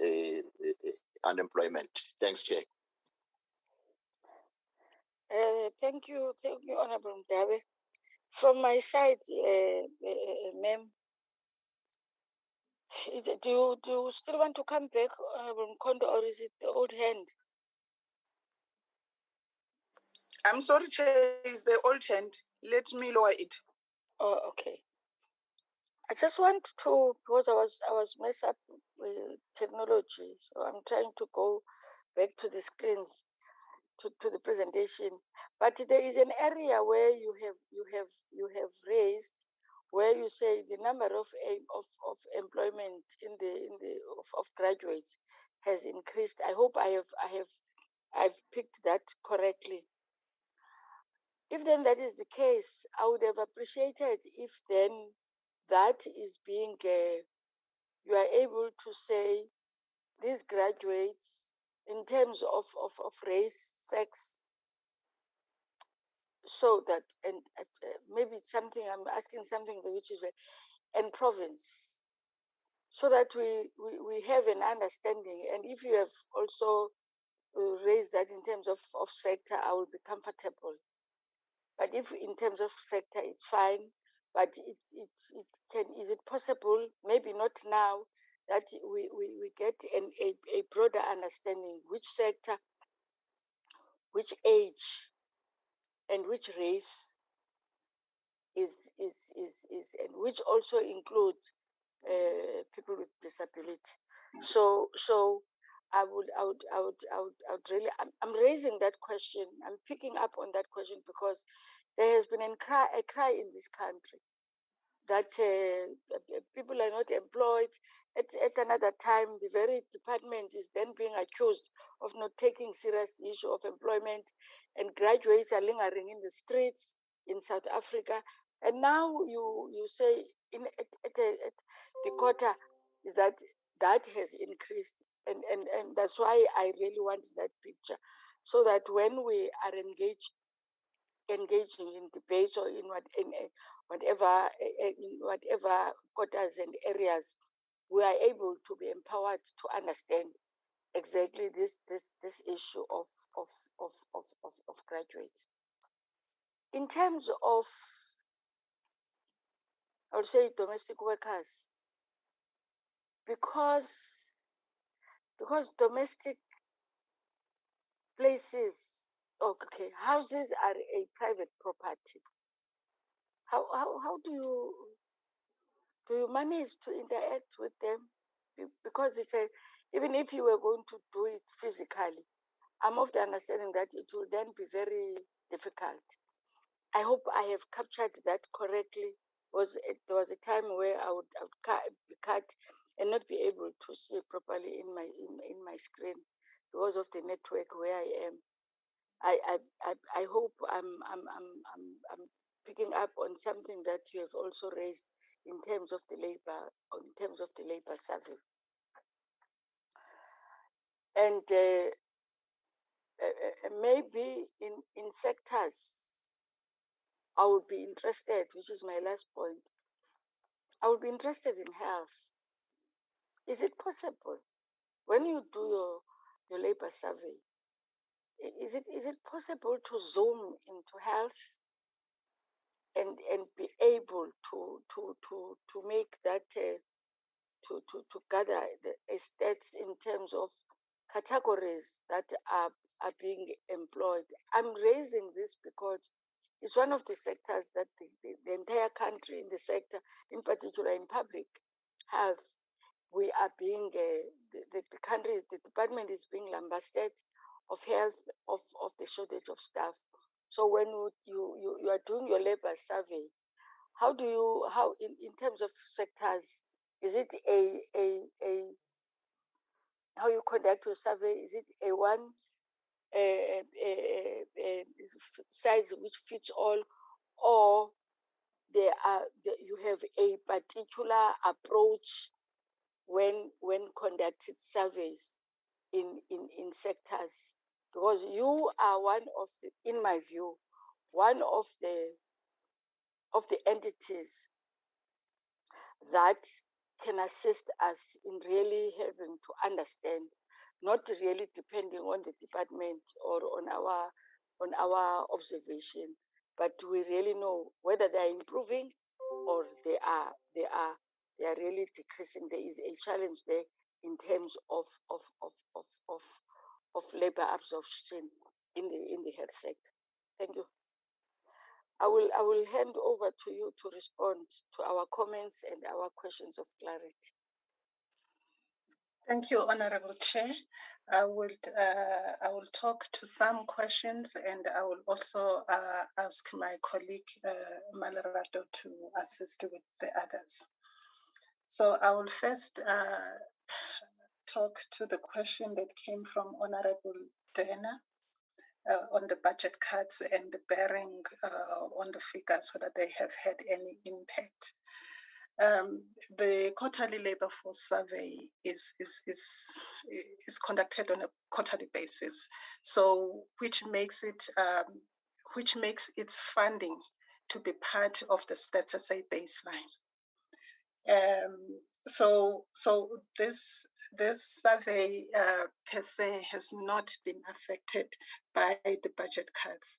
unemployment. Thanks, Chair. Thank you, Honorable Mdabe. From my side, ma'am, do you still want to come back, Honorable Mkondo, or is it the old hand? I'm sorry, Chair, is the old hand. Let me lower it. Oh, okay. I just want to, because I was messed up with technology, so I'm trying to go back to the screens to the presentation. But there is an area where you have raised, where you say the number of employment of graduates has increased. I hope I've picked that correctly. If then that is the case, I would have appreciated if then that is being, you are able to say these graduates in terms of race, sex, so that, and maybe something, I'm asking something which is, and province, so that we have an understanding. And if you have also raised that in terms of sector, I will be comfortable. But if in terms of sector, it's fine. But it can, is it possible, maybe not now, that we get a broader understanding which sector, which age, and which race is and which also includes people with disability. So I would really, I'm raising that question. I'm picking up on that question because there has been a cry in this country that people are not employed. At another time, the very department is then being accused of not taking serious the issue of employment, and graduates are lingering in the streets in South Africa. And now you say at the quarter is that has increased, and that's why I really want that picture, so that when we are engaging in debates or in whatever quotas and areas, we are able to be empowered to understand exactly this issue of graduates. In terms of, I would say, domestic workers, because domestic places, okay, houses are a private property. How do you manage to interact with them? Because it's even if you were going to do it physically, I'm of the understanding that it will then be very difficult. I hope I have captured that correctly. There was a time where I would be cut and not be able to see properly in my screen because of the network where I am. I hope I'm picking up on something that you have also raised in terms of the labor survey. And maybe in sectors, I would be interested, which is my last point. I would be interested in health. Is it possible when you do your labor survey? Is it possible to zoom into health and be able to make that to gather the stats in terms of categories that are being employed? I'm raising this because it's one of the sectors that the entire country in the sector, in particular in public health, we are being, the country, the department is being lambasted of health, of the shortage of staff. So when you are doing your labor survey, how in terms of sectors, is it a how you conduct your survey? Is it a one size which fits all, or you have a particular approach when conducted surveys in sectors, because you are one of the, in my view, one of the entities that can assist us in really having to understand, not really depending on the department or on our observation, but we really know whether they are improving or they are really decreasing. There is a challenge there in terms of labor absorption in the health sector. Thank you. I will hand over to you to respond to our comments and our questions of clarity. Thank you, Honorable Chair. I will talk to some questions, and I will also ask my colleague Malerato to assist with the others. So I will first talk to the question that came from Honorable Dana on the budget cuts and the bearing on the figures, whether they have had any impact. The quarterly labor force survey is conducted on a quarterly basis, so which makes its funding to be part of the Stats SA baseline. So this survey per se has not been affected by the budget cuts.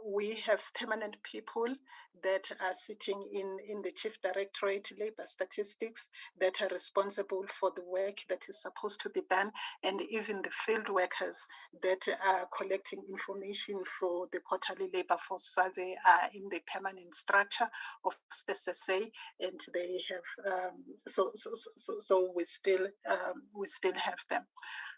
We have permanent people that are sitting in the Chief Directorate Labor Statistics that are responsible for the work that is supposed to be done, and even the field workers that are collecting information for the quarterly labor force survey are in the permanent structure of Stats SA, and they have so we still have them.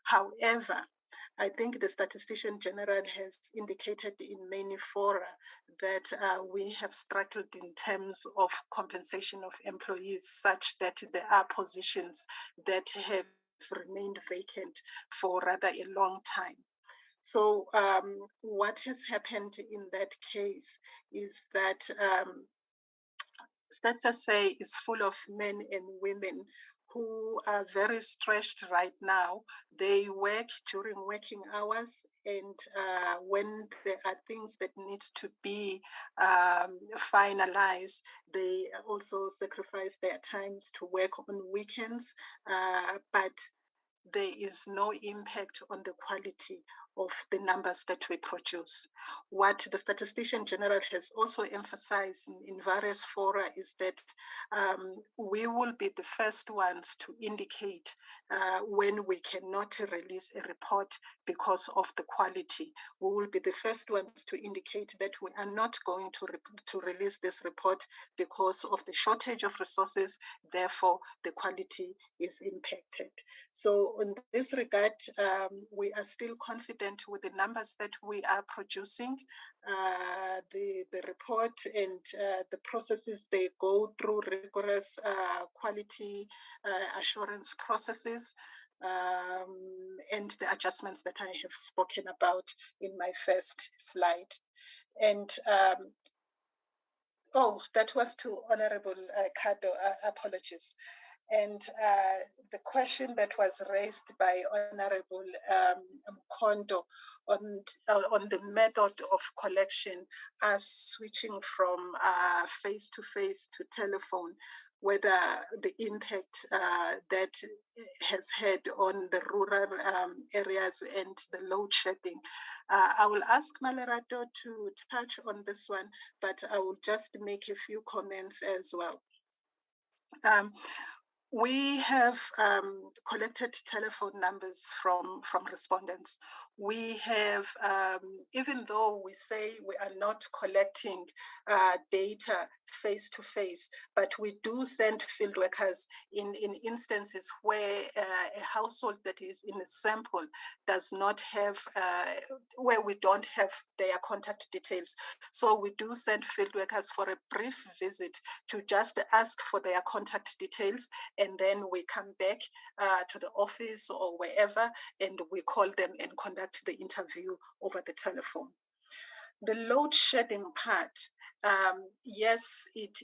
However, I think the Statistician General has indicated in many fora that we have struggled in terms of compensation of employees, such that there are positions that have remained vacant for rather a long time. So what has happened in that case is that Stats SA is full of men and women who are very stretched right now. They work during working hours, and when there are things that need to be finalized, they also sacrifice their times to work on weekends, but there is no impact on the quality of the numbers that we produce. What the Statistician General has also emphasized in various fora is that we will be the first ones to indicate when we cannot release a report because of the quality. We will be the first ones to indicate that we are not going to release this report because of the shortage of resources, therefore the quality is impacted. So in this regard, we are still confident with the numbers that we are producing. The report and the processes they go through rigorous quality assurance processes, and the adjustments that I have spoken about in my first slide. And that was to Honorable Kado, apologies. And the question that was raised by Honorable Mkondo on the method of collection, as switching from face-to-face to telephone, whether the impact that has had on the rural areas and the load shedding. I will ask Malerato to touch on this one, but I will just make a few comments as well. We have collected telephone numbers from respondents. We have, even though we say we are not collecting data face to face, but we do send field workers in instances where a household that is in a sample does not have, where we don't have their contact details. So we do send field workers for a brief visit to just ask for their contact details, and then we come back to the office or wherever, and we call them and conduct the interview over the telephone. the load shedding part, yes, it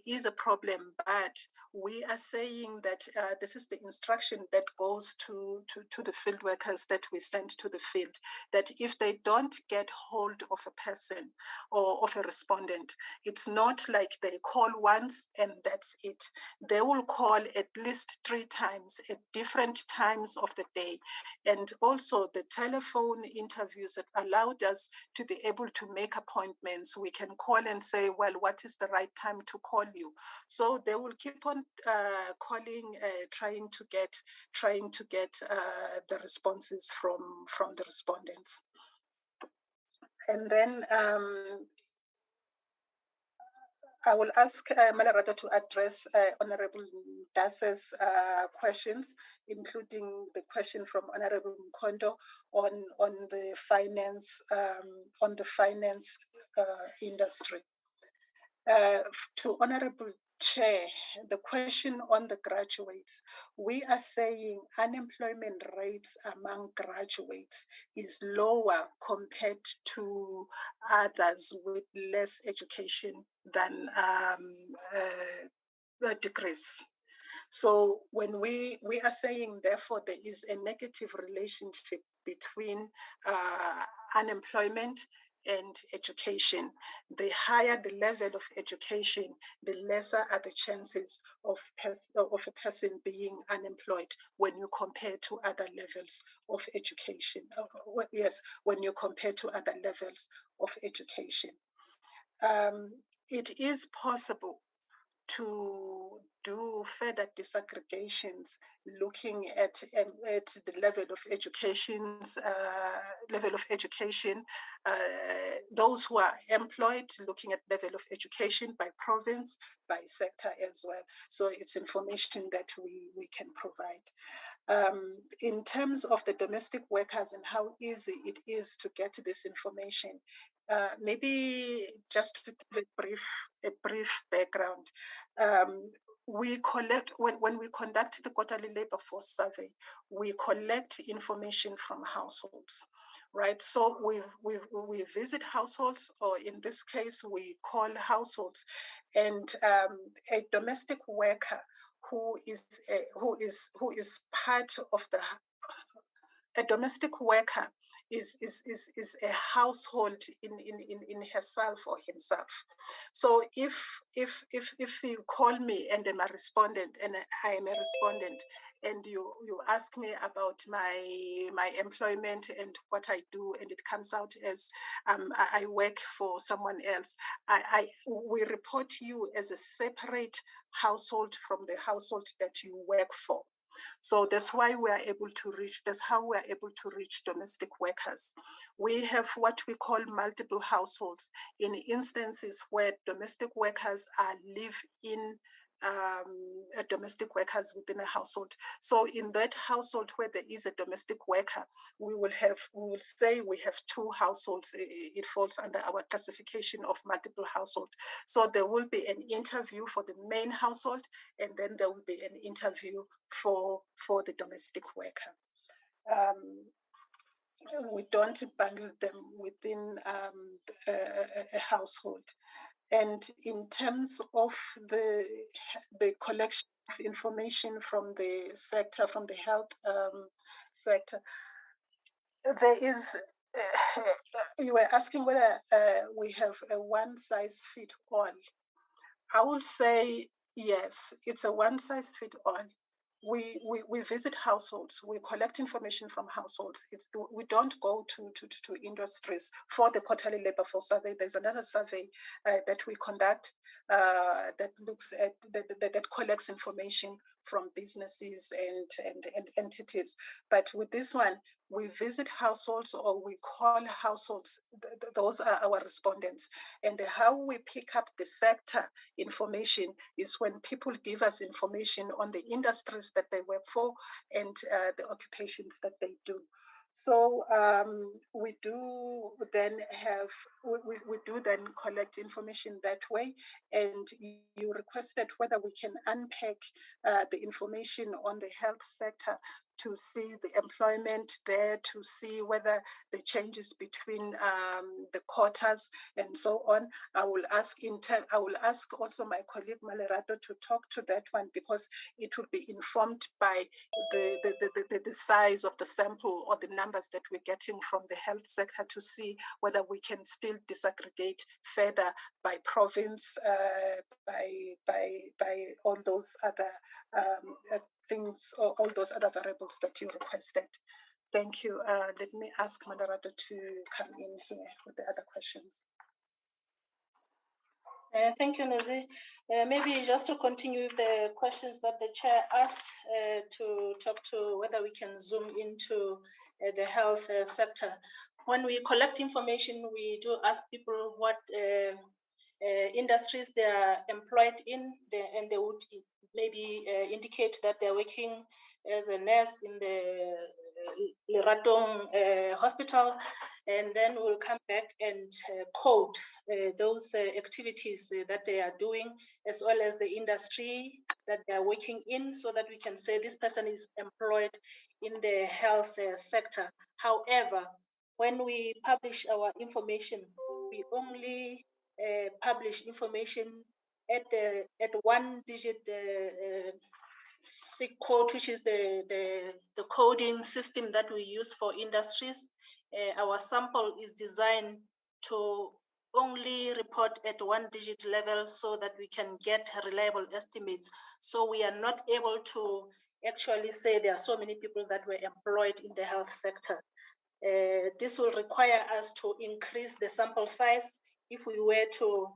is a problem, but we are saying that this is the instruction that goes to the field workers that we send to the field, that if they don't get hold of a person or of a respondent, it's not like they call once and that's it. They will call at least 3 times at different times of the day. And also the telephone interviews that allowed us to be able to make appointments. We can call and say, well, what is the right time to call you? So they will keep on calling, trying to get the responses from the respondents. And then I will ask Malarado to address Honorable Das's questions, including the question from Honorable Mkondo on the finance industry. To Honorable Chair, the question on the graduates, we are saying unemployment rates among graduates is lower compared to others with less education than degrees. So when we are saying, therefore, there is a negative relationship between unemployment and education. The higher the level of education, the lesser are the chances of a person being unemployed when you compare to other levels of education. Yes, when you compare to other levels of education. It is possible to do further disaggregations, looking at the level of education, those who are employed, looking at level of education by province, by sector as well. So it's information that we can provide. In terms of the domestic workers and how easy it is to get this information, maybe just to give a brief background. We collect, when we conduct the quarterly labor force survey, we collect information from households, right? So we visit households, or in this case, we call households, and a domestic worker who is part of a domestic worker is a household in herself or himself. So if you call me and I'm a respondent, and I am a respondent, and you ask me about my employment and what I do, and it comes out as I work for someone else, we report you as a separate household from the household that you work for. So that's why we are able to reach, that's how we are able to reach domestic workers. We have what we call multiple households in instances where domestic workers live in domestic workers within a household. So in that household where there is a domestic worker, we will say we have 2 households. It falls under our classification of multiple household. So there will be an interview for the main household, and then there will be an interview for the domestic worker. We don't bundle them within a household. And in terms of the collection of information from the sector, from the health sector, there is, you were asking whether we have a one-size-fits-all. I will say yes, it's a one-size-fits-all. We visit households, we collect information from households. We don't go to industries for the quarterly labor force survey. There's another survey that we conduct that looks at, that collects information from businesses and entities. But with this one, we visit households, or we call households. Those are our respondents. And how we pick up the sector information is when people give us information on the industries that they work for and the occupations that they do. So we do then collect information that way. And you requested whether we can unpack the information on the health sector to see the employment there, to see whether the changes between the quarters and so on. I will ask also my colleague Malerato to talk to that one, because it will be informed by the size of the sample or the numbers that we're getting from the health sector, to see whether we can still disaggregate further by province, by all those other things, or all those other variables that you requested. Thank you. Let me ask Moderator to come in here with the other questions. Thank you, Nazi. Maybe just to continue with the questions that the chair asked, to talk to whether we can zoom into the health sector. When we collect information, we do ask people what industries they are employed in, and they would maybe indicate that they're working as a nurse in the Leratong hospital, and then we'll come back and code those activities that they are doing, as well as the industry that they are working in, so that we can say this person is employed in the health sector. However, when we publish our information, we only publish information at one digit SIC code, which is the coding system that we use for industries. Our sample is designed to only report at one digit level, so that we can get reliable estimates. So we are not able to actually say there are so many people that were employed in the health sector. This will require us to increase the sample size if we were to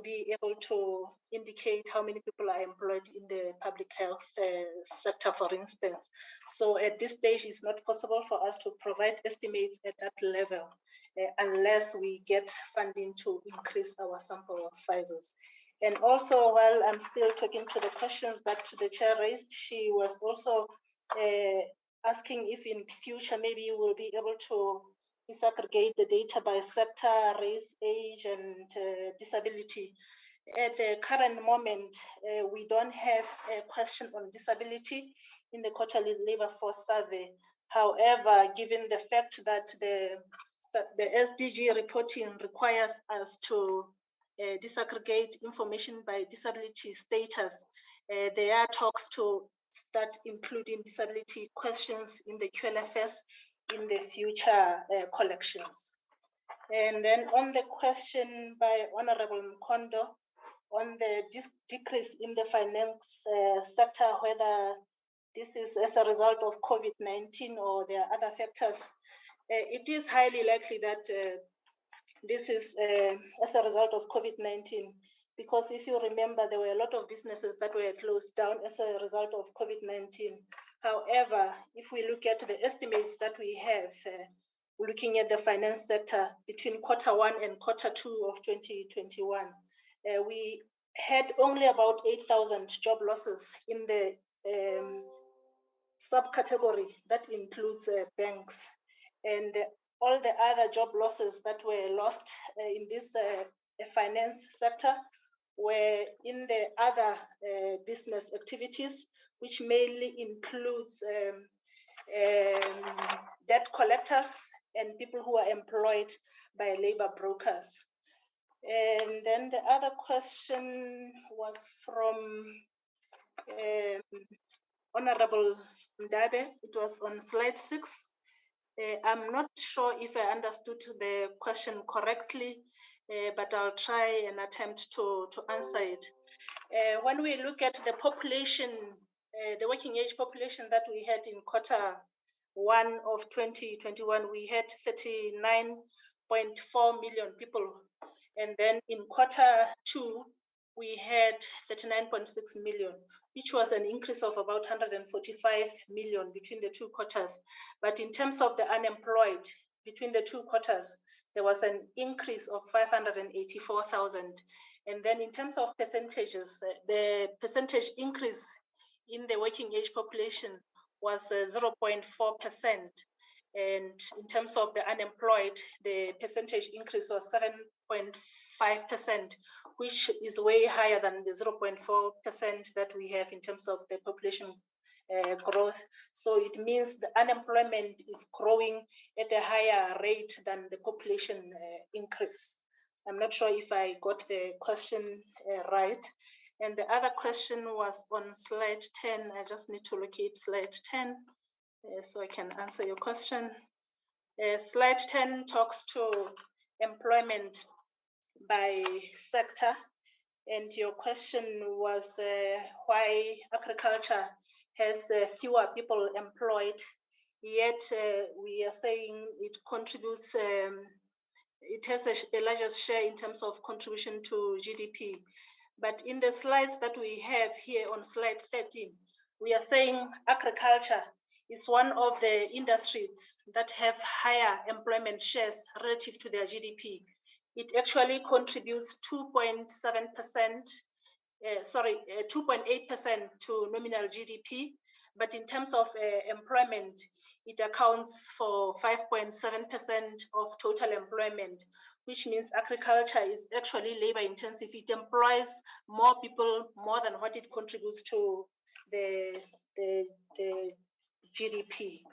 be able to indicate how many people are employed in the public health sector, for instance. So at this stage, it's not possible for us to provide estimates at that level unless we get funding to increase our sample sizes. And also, while I'm still talking to the questions that the chair raised, she was also asking if in future maybe we'll be able to disaggregate the data by sector, race, age, and disability. At the current moment, we don't have a question on disability in the quarterly labor force survey. However, given the fact that the SDG reporting requires us to disaggregate information by disability status, there are talks to start including disability questions in the QLFS in the future collections. And then on the question by Honorable Mkondo on the decrease in the finance sector, whether this is as a result of COVID-19 or there are other factors, it is highly likely that this is as a result of COVID-19, because if you remember, there were a lot of businesses that were closed down as a result of COVID-19. However, if we look at the estimates that we have, looking at the finance sector between Q1 and Q2 of 2021, we had only about 8,000 job losses in the subcategory that includes banks. And all the other job losses that were lost in this finance sector were in the other business activities, which mainly includes debt collectors and people who are employed by labor brokers. And then the other question was from Honorable Ndabe. It was on slide 6. I'm not sure if I understood the question correctly, but I'll try and attempt to answer it. When we look at the population, the working age population that we had in Q1 of 2021, we had 39.4 million people. And then in Q2, we had 39.6 million, which was an increase of about 145 million between the two quarters. But in terms of the unemployed, between the two quarters, there was an increase of 584,000. And then in terms of percentages, the percentage increase in the working age population was 0.4%. And in terms of the unemployed, the percentage increase was 7.5%, which is way higher than the 0.4% that we have in terms of the population growth. So it means the unemployment is growing at a higher rate than the population increase. I'm not sure if I got the question right. And the other question was on slide 10. I just need to locate slide 10 so I can answer your question. Slide 10 talks to employment by sector. And your question was why agriculture has fewer people employed, yet we are saying it contributes, it has a larger share in terms of contribution to GDP. But in the slides that we have here on slide 13, we are saying agriculture is one of the industries that have higher employment shares relative to their GDP. It actually contributes 2.7%, 2.8% to nominal GDP. But in terms of employment, it accounts for 5.7% of total employment, which means agriculture is actually labor intensive. It employs more people, more than what it contributes to the GDP.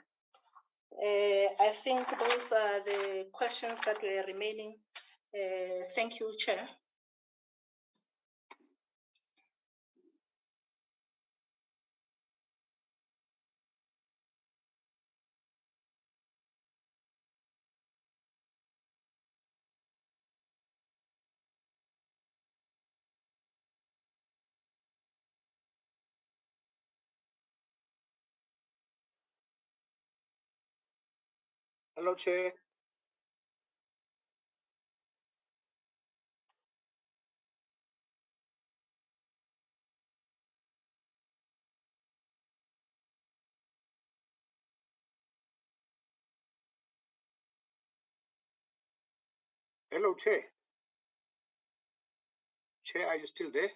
I think those are the questions that were remaining. Thank you, Chair. Hello, Chair. Hello, Chair. Chair, are you still there?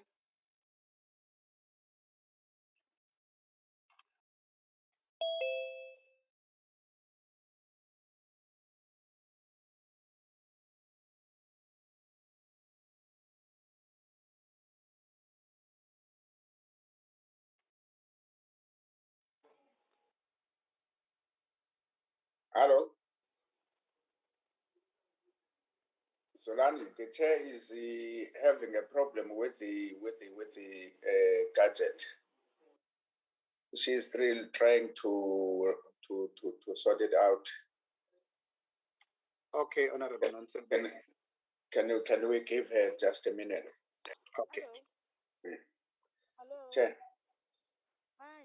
Hello. Solani, the chair is having a problem with the gadget. She is still trying to sort it out. Okay, Honorable Nonsense. Can we give her just a minute? Okay. Hello. Chair. Hi.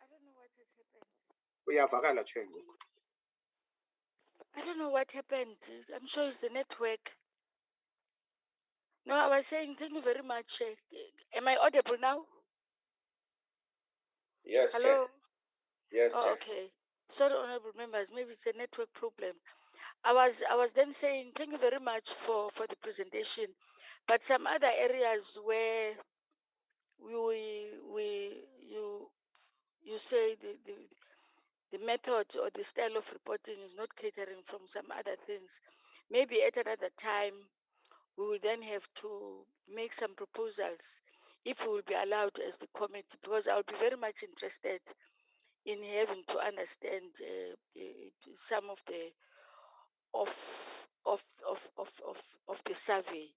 I don't know what has happened. Uyavakala, Chair. I don't know what happened. I'm sure it's the network. No, I was saying thank you very much. Am I audible now? Yes, Hello? Chair. Yes, Oh, Chair. okay. Sorry, honorable members. Maybe it's a network problem. I was then saying thank you very much for the presentation, but some other areas where you say the method or the style of reporting is not catering from some other things. Maybe at another time we will then have to make some proposals if we will be allowed as the committee, because I would be very much interested in having to understand some of the of the survey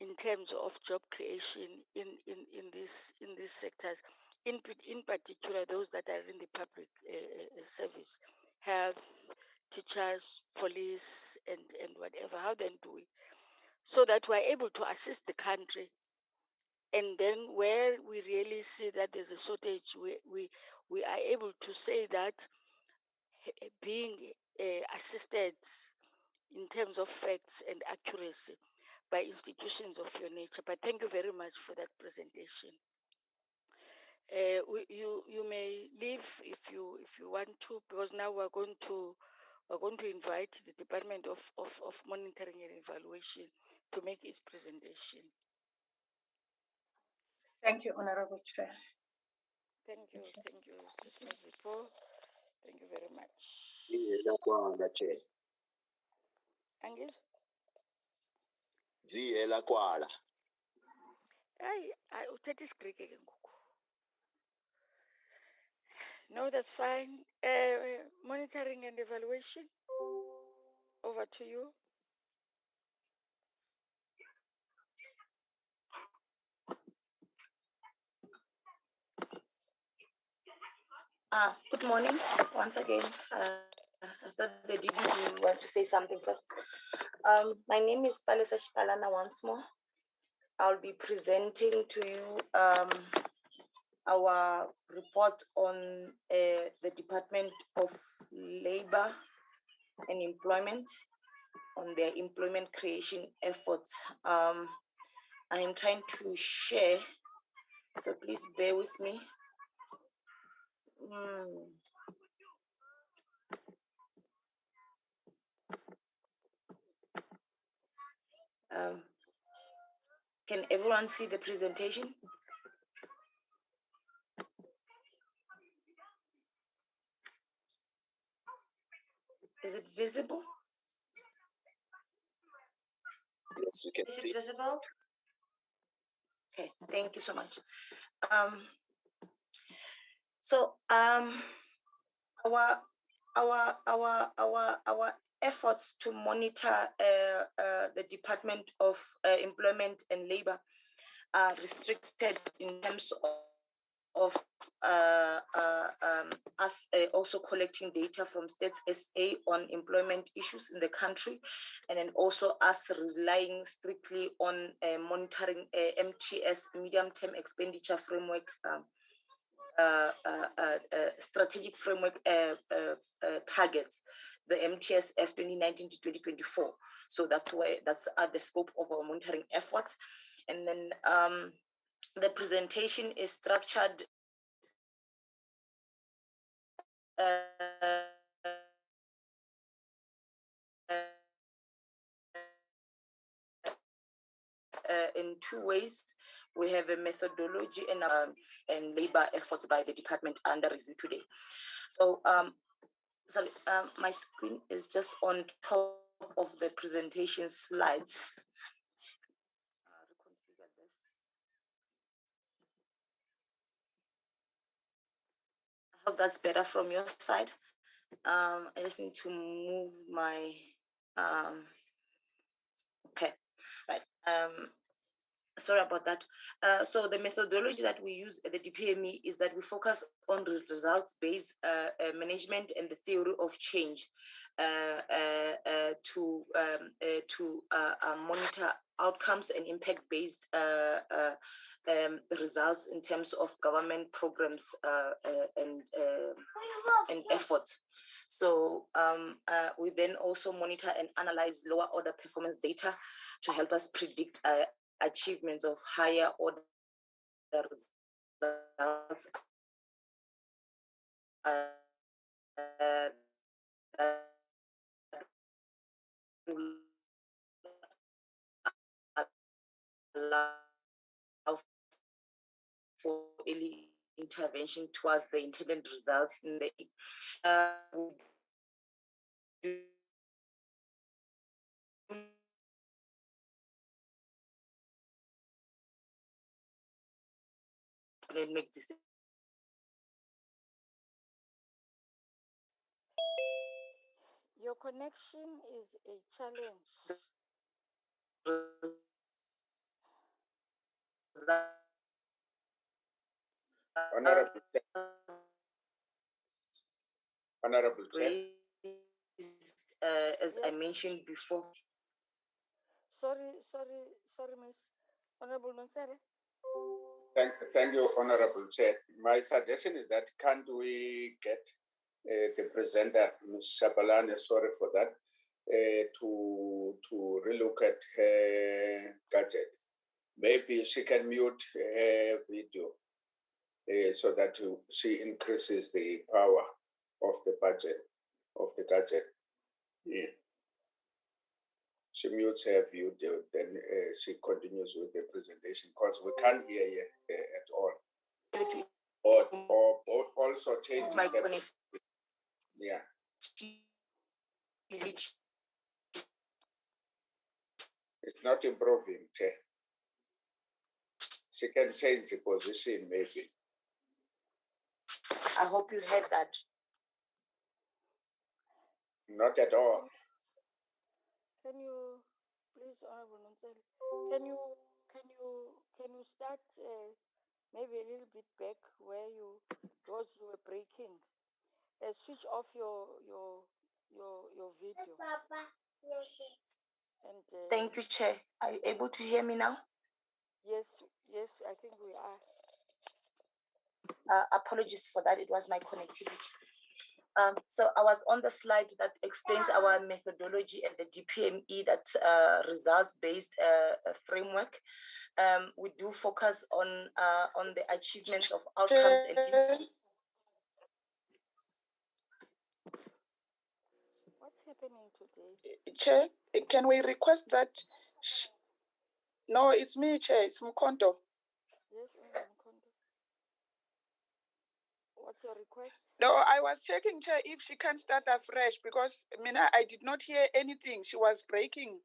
in terms of job creation in these sectors, in particular those that are in the public service, health, teachers, police, and whatever. How then do we, so that we're able to assist the country, and then where we really see that there's a shortage, we are able to say that being assisted in terms of facts and accuracy by institutions of your nature. But thank you very much for that presentation. You may leave if you want to, because now we're going to invite the Department of Monitoring and Evaluation to make its presentation. Thank you, Honorable Chair. Thank you, Sister Zipo. Thank you very much. Chair. Angis? ziyela kwala. I uthetha isiGreek ke ngoku. No, that's fine. Monitoring and evaluation. Over to you. Good morning once again. I thought the DD will want to say something first. My name is Palesa Shipalana once more. I'll be presenting to you our report on the Department of Labor and Employment, on their employment creation efforts. I am trying to share, so please bear with me. Can everyone see the presentation? Is it visible? Yes, we can Is see. it visible? Okay, thank you so much. Our efforts to monitor the Department of Employment and Labor are restricted in terms of us also collecting data from States SA on employment issues in the country, and then also us relying strictly on monitoring MTS, medium-term expenditure framework, strategic framework targets, the MTSF 2019 to 2024. So that's the scope of our monitoring efforts. And then the presentation is structured in two ways. We have a methodology and labor efforts by the department under review today. So, my screen is just on top of the presentation slides. Reconfigure this. I hope that's better from your side. I just need to move my, okay, right. Sorry about that. So the methodology that we use at the DPME is that we focus on results-based management and the theory of change to monitor outcomes and impact-based results in terms of government programs and efforts. So we then also monitor and analyze lower order performance data to help us predict achievements of higher order results allow for early intervention towards the intended results in the and make this. Your connection is a challenge. Honorable Chair. As I mentioned before. Sorry, Miss Honorable Nonsare. Thank you, Honorable Chair. My suggestion is that can't we get the presenter, Ms. Shapalane, sorry for that, to relook at her gadget. Maybe she can mute her video so that she increases the power of the budget, of the gadget. Yeah. She mutes her video, then she continues with the presentation because we can't hear you at all. Or also change the yeah. It's not improving, Chair. She can change the position, maybe. I hope you heard that. Not at all. Can you, please, Honorable Nonsel, can you start maybe a little bit back where those you were breaking? Switch off your video. And Thank you, Chair. Are you able to hear me now? Yes, I think we are. Apologies for that. It was my connectivity. So I was on the slide that explains our methodology and the DPME, that results-based framework. We do focus on the achievements of outcomes and what's happening today? Chair, can we request that? No, it's me, Chair. It's Mkondo. Yes, Mkondo. What's your request? No, I was checking, Chair, if she can start afresh, because I did not hear anything. She was breaking.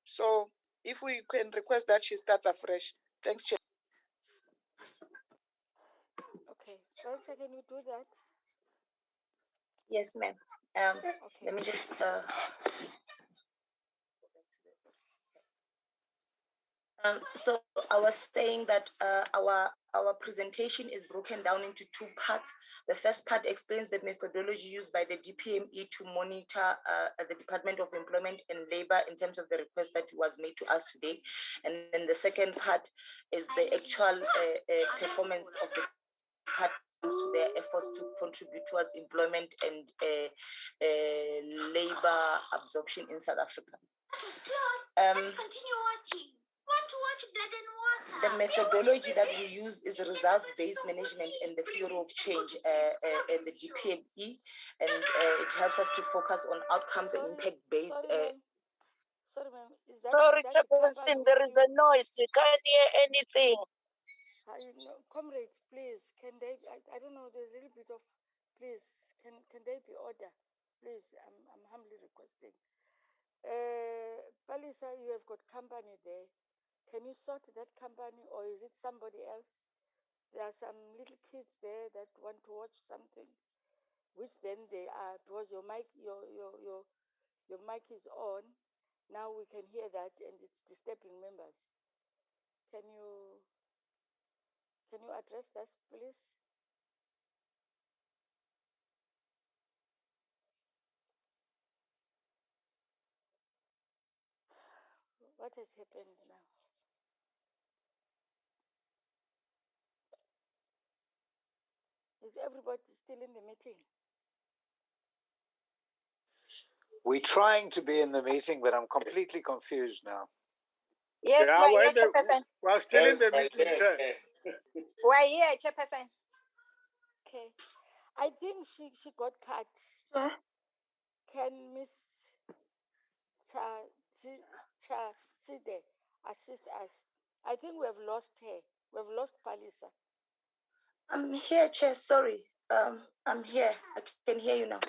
So if we can request that she starts afresh. Thanks, Chair. Okay. Elsa, can you do that? Yes, ma'am. Okay. Let me just so I was saying that our presentation is broken down into two parts. The first part explains the methodology used by the DPME to monitor the Department of Employment and Labor in terms of the request that was made to us today. And then the second part is the actual performance of the department to their efforts to contribute towards employment and labor absorption in South Africa. Let's continue watching. Want to watch blood and water. The methodology that we use is results-based management and the theory of change, the DPME, and it helps us to focus on outcomes and impact-based. Sorry, ma'am. Sorry, Chairperson, there is a noise. We can't hear anything. Comrades, please, can they? I don't know. There's a little bit of. Please, can they be order? Please, I'm humbly requesting. Palisa, you have got company there. Can you sort that company, or is it somebody else? There are some little kids there that want to watch something, which then they are, because your mic is on. Now we can hear that, and it's disturbing members. Can you address that, please? What has happened now? Is everybody still in the meeting? We're trying to be in the meeting, but I'm completely confused now. Yes, Yeah, we're here, Chairperson. We're still in the meeting, Chair. We're here, Chairperson. Okay. I think she got cut. Huh? Can Miss Chaside assist us? I think we have lost her. We have lost Palisa. I'm here, Chair. Sorry. I'm here. I can hear you now.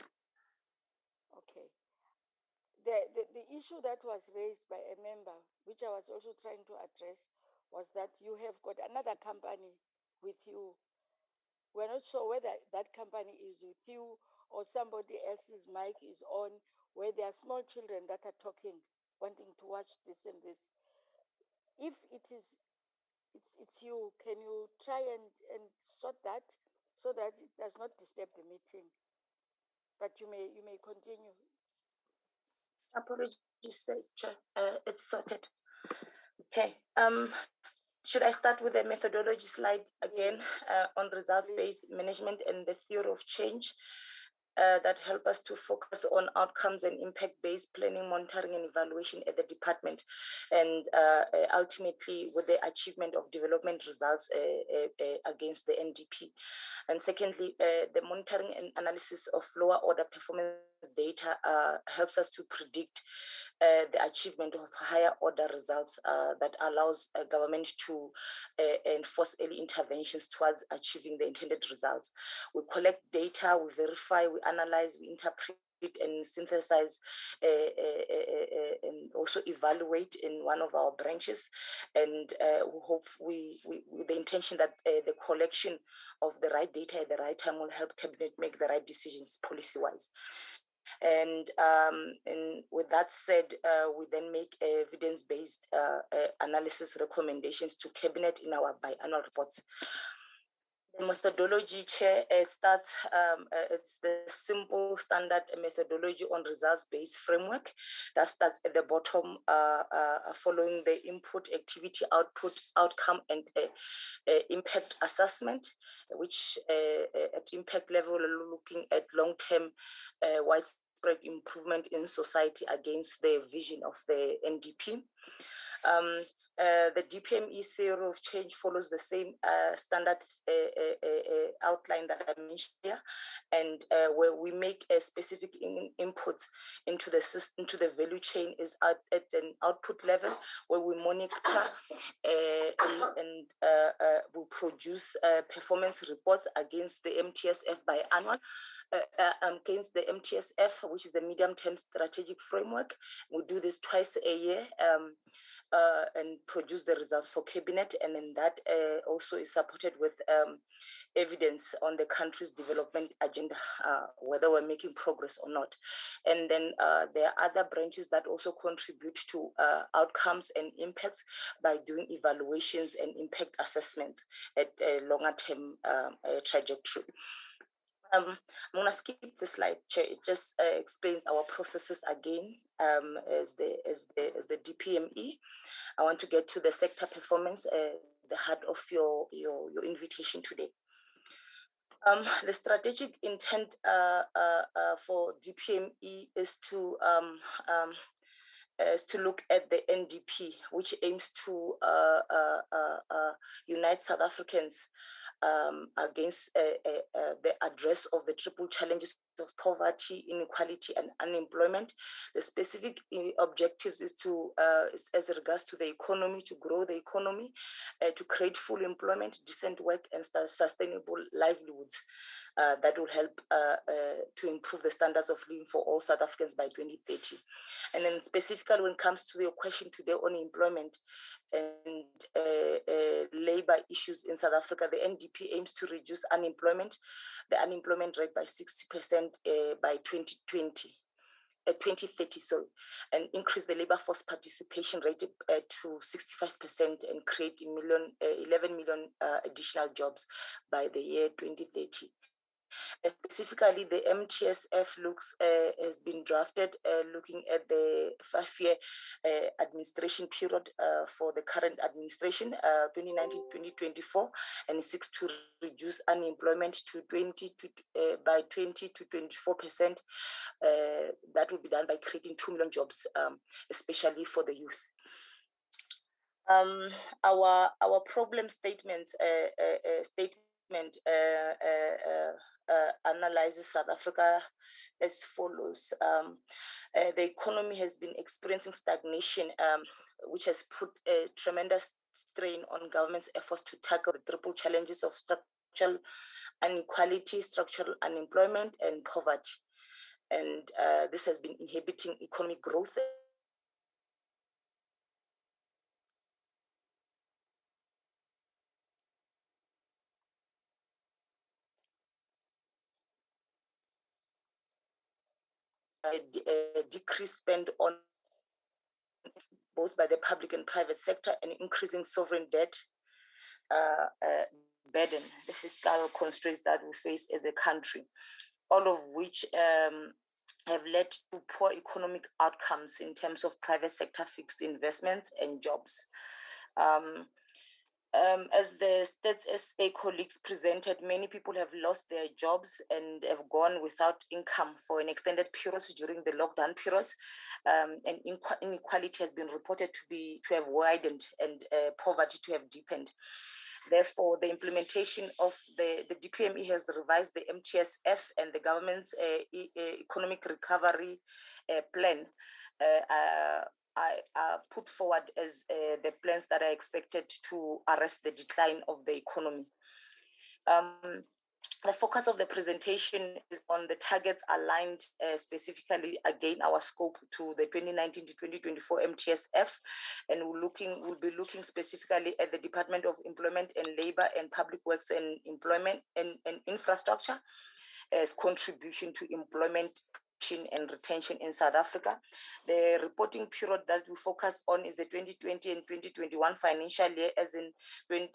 Okay. The issue that was raised by a member, which I was also trying to address, was that you have got another company with you. We're not sure whether that company is with you or somebody else's mic is on, where there are small children that are talking, wanting to watch this and this. If it's you, can you try and sort that so that it does not disturb the meeting? But you may continue. Apologies, Chair. It's sorted. Okay. Should I start with the methodology slide again, on results-based management and the theory of change that help us to focus on outcomes and impact-based planning, monitoring, and evaluation at the department, and ultimately with the achievement of development results against the NDP. And secondly, the monitoring and analysis of lower order performance data helps us to predict the achievement of higher order results that allows government to enforce early interventions towards achieving the intended results. We collect data, we verify, we analyze, we interpret and synthesize and also evaluate in one of our branches, and we hope with the intention that the collection of the right data at the right time will help Cabinet make the right decisions policy-wise. And with that said, we then make evidence-based analysis recommendations to Cabinet in our biannual reports. The methodology, Chair, starts, it's the simple standard methodology on results-based framework that starts at the bottom, following the input, activity, output, outcome, and impact assessment, which at impact level are looking at long-term widespread improvement in society against the vision of the NDP. The DPME theory of change follows the same standard outline that I mentioned here, and where we make a specific input into the system, into the value chain, is at an output level where we monitor and we produce performance reports against the MTSF biannual. Against the MTSF, which is the medium-term strategic framework. We do this twice a year and produce the results for Cabinet, and then that also is supported with evidence on the country's development agenda, whether we're making progress or not. And then there are other branches that also contribute to outcomes and impacts by doing evaluations and impact assessments at a longer-term trajectory. I'm going to skip the slide, Chair. It just explains our processes again as the DPME. I want to get to the sector performance, the heart of your invitation today. The strategic intent for DPME is to look at the NDP, which aims to unite South Africans against the address of the triple challenges of poverty, inequality, and unemployment. The specific objectives is to, as regards to the economy, to grow the economy, to create full employment, decent work, and sustainable livelihoods that will help to improve the standards of living for all South Africans by 2030. And then specifically when it comes to your question today on employment and labor issues in South Africa, the NDP aims to reduce the unemployment rate by 60% by 2030, and increase the labor force participation rate to 65% and create 11 million additional jobs by the year 2030. Specifically, the MTSF has been drafted looking at the 5-year administration period for the current administration, 2019-2024, and seeks to reduce unemployment to by 20 to 24%. That will be done by creating 2 million jobs, especially for the youth. Our problem statement analyzes South Africa as follows. The economy has been experiencing stagnation, which has put a tremendous strain on government's efforts to tackle the triple challenges of structural inequality, structural unemployment, and poverty. And this has been inhibiting economic growth . Decreased spend on both by the public and private sector, and increasing sovereign debt burden, the fiscal constraints that we face as a country, all of which have led to poor economic outcomes in terms of private sector fixed investments and jobs. As the Stats SA colleagues presented, many people have lost their jobs and have gone without income for an extended period during the lockdown periods, and inequality has been reported to have widened and poverty to have deepened. Therefore, the implementation of the DPME has revised the MTSF and the government's economic recovery plan. I put forward as the plans that are expected to arrest the decline of the economy. The focus of the presentation is on the targets aligned specifically again our scope to the 2019 to 2024 Mtsf, and we'll be looking specifically at the Department of Employment and Labor and Public Works and Employment and Infrastructure as contribution to employment and retention in South Africa. The reporting period that we focus on is the 2020 and 2021 financial year, as in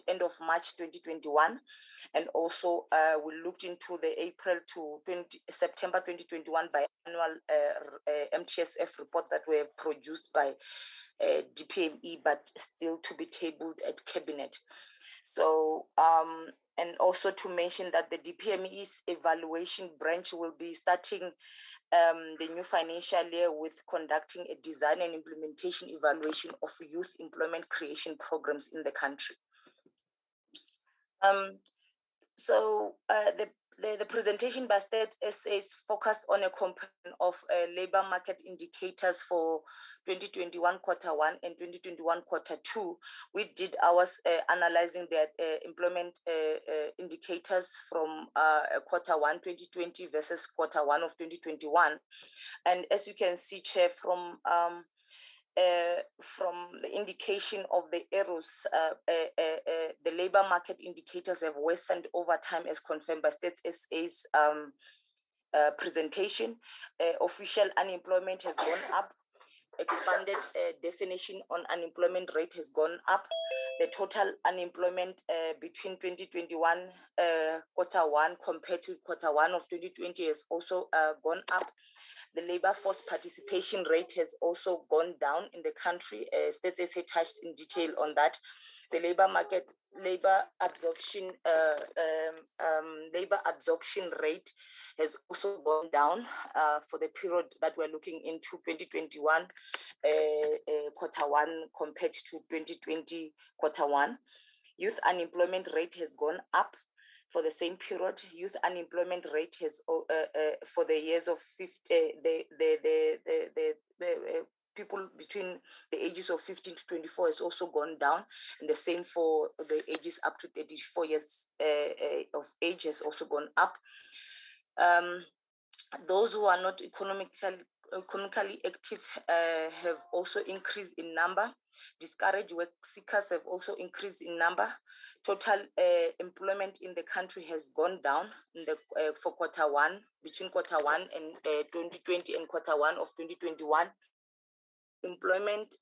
end of March 2021. And also we looked into the April to September 2021 biannual Mtsf report that were produced by DPME, but still to be tabled at Cabinet. So, and also to mention that the DPME's evaluation branch will be starting the new financial year with conducting a design and implementation evaluation of youth employment creation programs in the country. So the presentation by State SA is focused on a comparison of labor market indicators for 2021 Q1 and 2021 Q2. We did ours analyzing the employment indicators from Q1 2020 versus Q1 of 2021. And as you can see, Chair, from the indication of the arrows, the labor market indicators have worsened over time as confirmed by State SA's presentation. Official unemployment has gone up. Expanded definition on unemployment rate has gone up. The total unemployment between 2021 Q1 compared to Q1 of 2020 has also gone up. The labor force participation rate has also gone down in the country. State SA touched in detail on that. The labor absorption rate has also gone down for the period that we're looking into 2021 Q1 compared to 2020 Q1. Youth unemployment rate has gone up for the same period. Youth unemployment rate has for the years of people between the ages of 15 to 24 has also gone down, and the same for the ages up to 34 years of age has also gone up. Those who are not economically active have also increased in number. Discouraged work seekers have also increased in number. Total employment in the country has gone down in the for Q1, between Q1 and 2020 and Q1 of 2021. Employment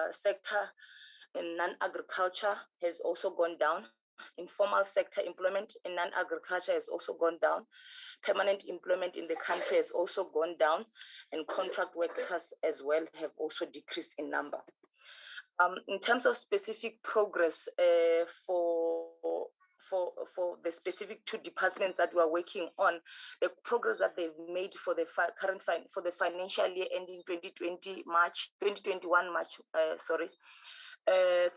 sector in non-agriculture has also gone down. Informal sector employment in non-agriculture has also gone down. Permanent employment in the country has also gone down, and contract workers as well have also decreased in number. In terms of specific progress for the specific two departments that we are working on, the progress that they've made for the for the financial year ending 2021 March,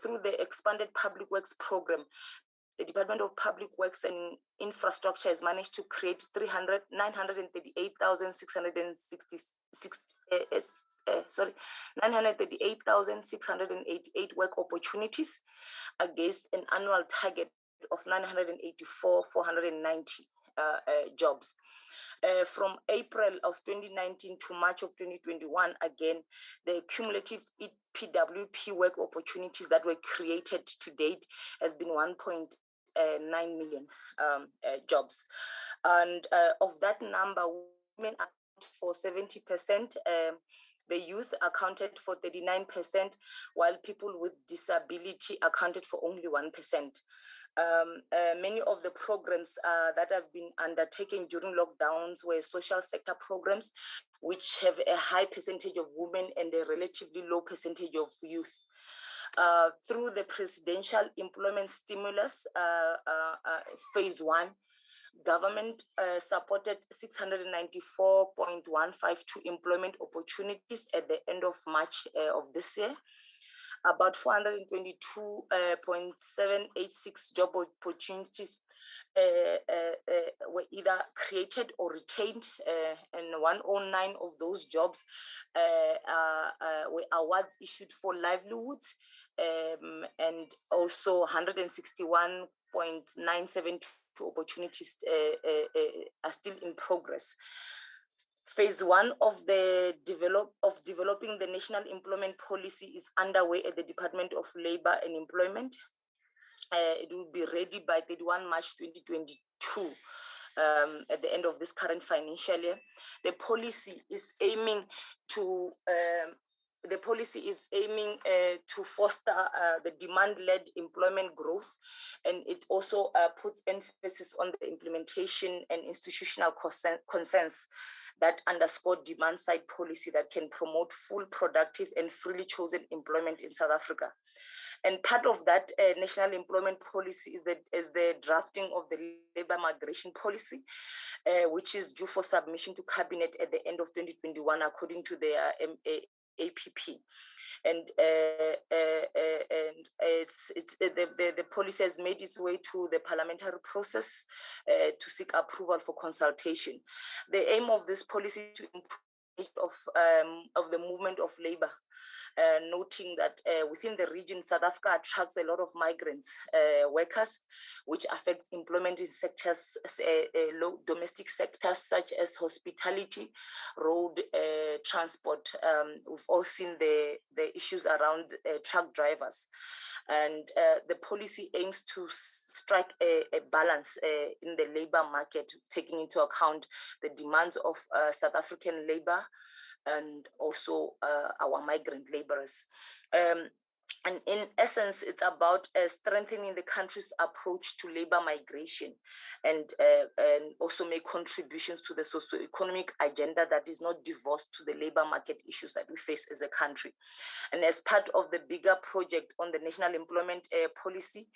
through the expanded public works program, the Department of Public Works and Infrastructure has managed to create 938,688 work opportunities against an annual target of 984,490 jobs. From April of 2019 to March of 2021, again, the cumulative PWP work opportunities that were created to date has been 1.9 million jobs. And of that number, women account for 70%, the youth accounted for 39%, while people with disability accounted for only 1%. Many of the programs that have been undertaken during lockdowns were social sector programs, which have a high percentage of women and a relatively low percentage of youth. Through the Presidential Employment Stimulus Phase 1, government supported 694.152 employment opportunities at the end of March of this year. About 422.786 job opportunities were either created or retained, and 109 of those jobs were awards issued for livelihoods, and also 161.972 to opportunities are still in progress. Phase 1 of developing the national employment policy is underway at the Department of Labor and Employment. It will be ready by 31 March 2022. At the end of this current financial year, the policy is aiming to foster the demand-led employment growth, and it also puts emphasis on the implementation and institutional consensus that underscore demand-side policy that can promote full, productive, and freely chosen employment in South Africa. And part of that national employment policy is the drafting of the labor migration policy, which is due for submission to cabinet at the end of 2021, according to their APP. And the policy has made its way to the parliamentary process to seek approval for consultation. The aim of this policy is to improve of the movement of labor. Noting that within the region, South Africa attracts a lot of migrants workers, which affects employment in sectors, low domestic sectors such as hospitality, road transport. We've all seen the issues around truck drivers. And the policy aims to strike a balance in the labor market, taking into account the demands of South African labor and also our migrant laborers. And in essence, it's about strengthening the country's approach to labor migration and also make contributions to the socio-economic agenda that is not divorced to the labor market issues that we face as a country. And as part of the bigger project on the national employment policy,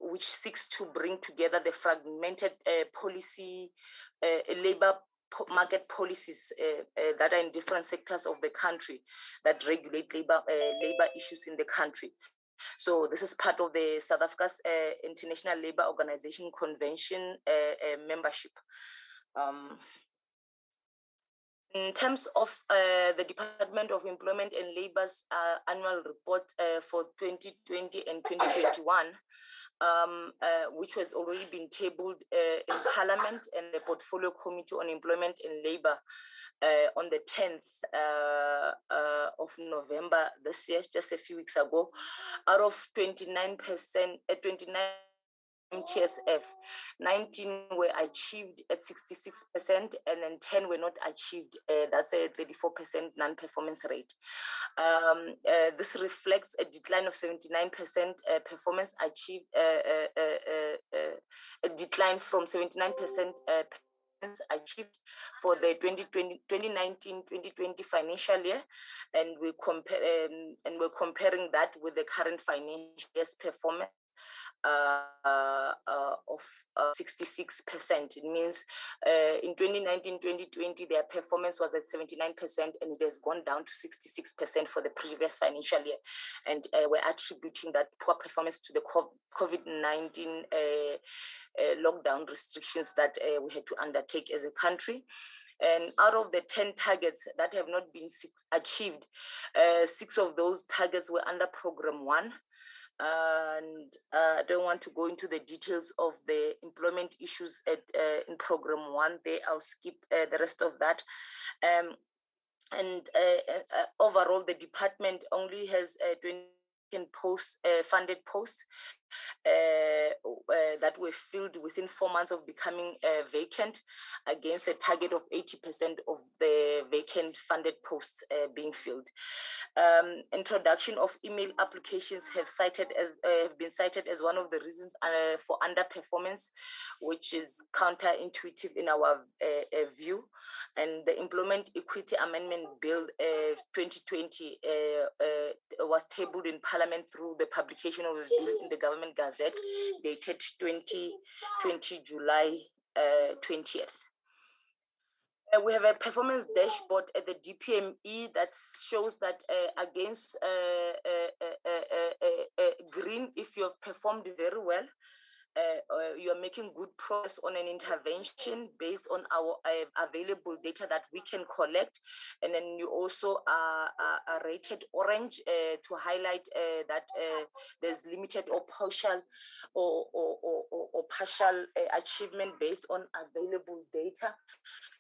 which seeks to bring together the fragmented policy, labor market policies that are in different sectors of the country that regulate labor issues in the country. So this is part of the South Africa's International Labour Organization Convention membership. In terms of the Department of Employment and Labour's annual report for 2020 and 2021, which has already been tabled in Parliament and the Portfolio Committee on Employment and Labour on the 10th of November this year, just a few weeks ago. Out of 29%, 29 Mtsf, 19 were achieved at 66%, and then 10 were not achieved. That's a 34% non-performance rate. This reflects a decline of 79% performance achieved, a decline from 79% achieved for the 2019-2020 financial year, and we're comparing that with the current financial year's performance of 66%. It means in 2019-2020 their performance was at 79%, and it has gone down to 66% for the previous financial year. And we're attributing that poor performance to the COVID-19 lockdown restrictions that we had to undertake as a country. And out of the 10 targets that have not been achieved, 6 of those targets were under Program 1. And I don't want to go into the details of the employment issues in Program 1. I'll skip the rest of that. Overall, the department only has 20 funded posts that were filled within 4 months of becoming vacant, against a target of 80% of the vacant funded posts being filled. Introduction of email applications have been cited as one of the reasons for underperformance, which is counterintuitive in our view. And the Employment Equity Amendment Bill 2020 was tabled in Parliament through the publication of the bill in the Government Gazette, dated 2020 July 20th. We have a performance dashboard at the DPME that shows that against green, if you have performed very well, you are making good progress on an intervention based on our available data that we can collect. And then you also are rated orange to highlight that there's limited or partial or partial achievement based on available data.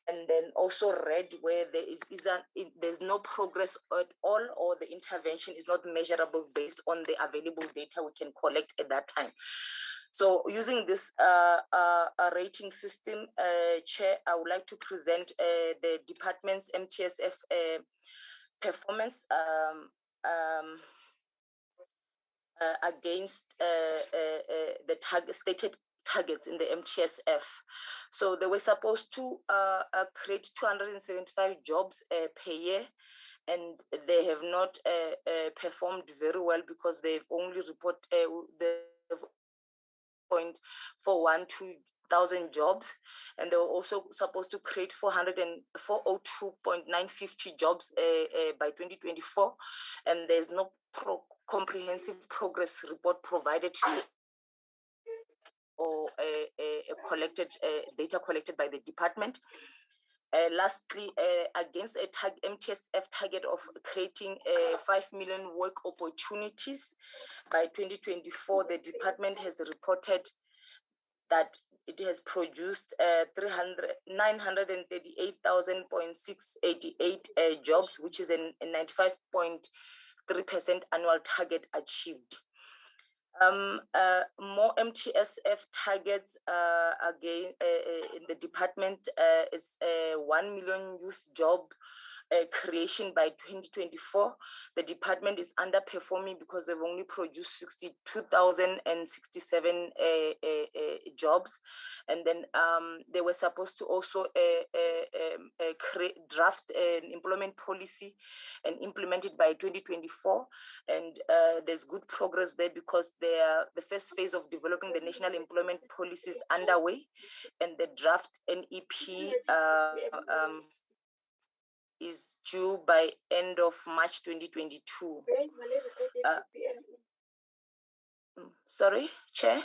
And then also red where there's no progress at all, or the intervention is not measurable based on the available data we can collect at that time. So using this rating system, Chair, I would like to present the department's Mtsf performance against the stated targets in the Mtsf. So they were supposed to create 275 jobs per year, and they have not performed very well because they've only reported they've 412,000 jobs, and they were also supposed to create 402,950 jobs by 2024, and there's no comprehensive progress report provided or collected data collected by the department. Lastly, against a Mtsf target of creating 5 million work opportunities by 2024, the department has reported that it has produced 938,688 jobs, which is a 95.3% annual target achieved. More Mtsf targets again in the department is 1 million youth job creation by 2024. The department is underperforming because they've only produced 62,067 jobs. And then they were supposed to also draft an employment policy and implement it by 2024. And there's good progress there because the first phase of developing the national employment policy is underway, and the draft NEP is due by end of March 2022. Sorry, Chair?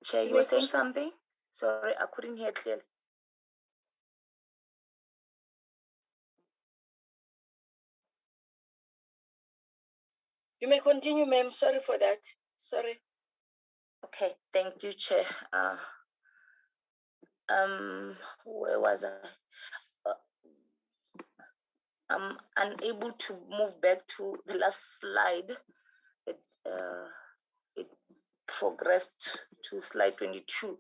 Chair, you were saying something? Sorry, I couldn't hear clearly. You may continue, ma'am. Sorry for that. Sorry. Okay, thank you, Chair. Where was I? I'm unable to move back to the last slide. It progressed to slide 22.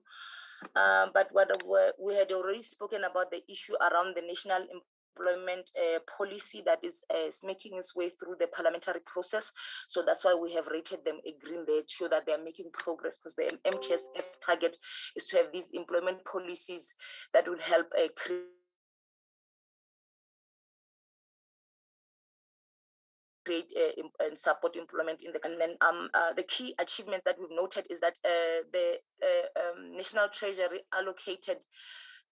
But what we had already spoken about the issue around the national employment policy that is making its way through the parliamentary process. So that's why we have rated them a green there to show that they are making progress, because the Mtsf target is to have these employment policies that will help create and support employment in the country. And then the key achievements that we've noted is that the National Treasury allocated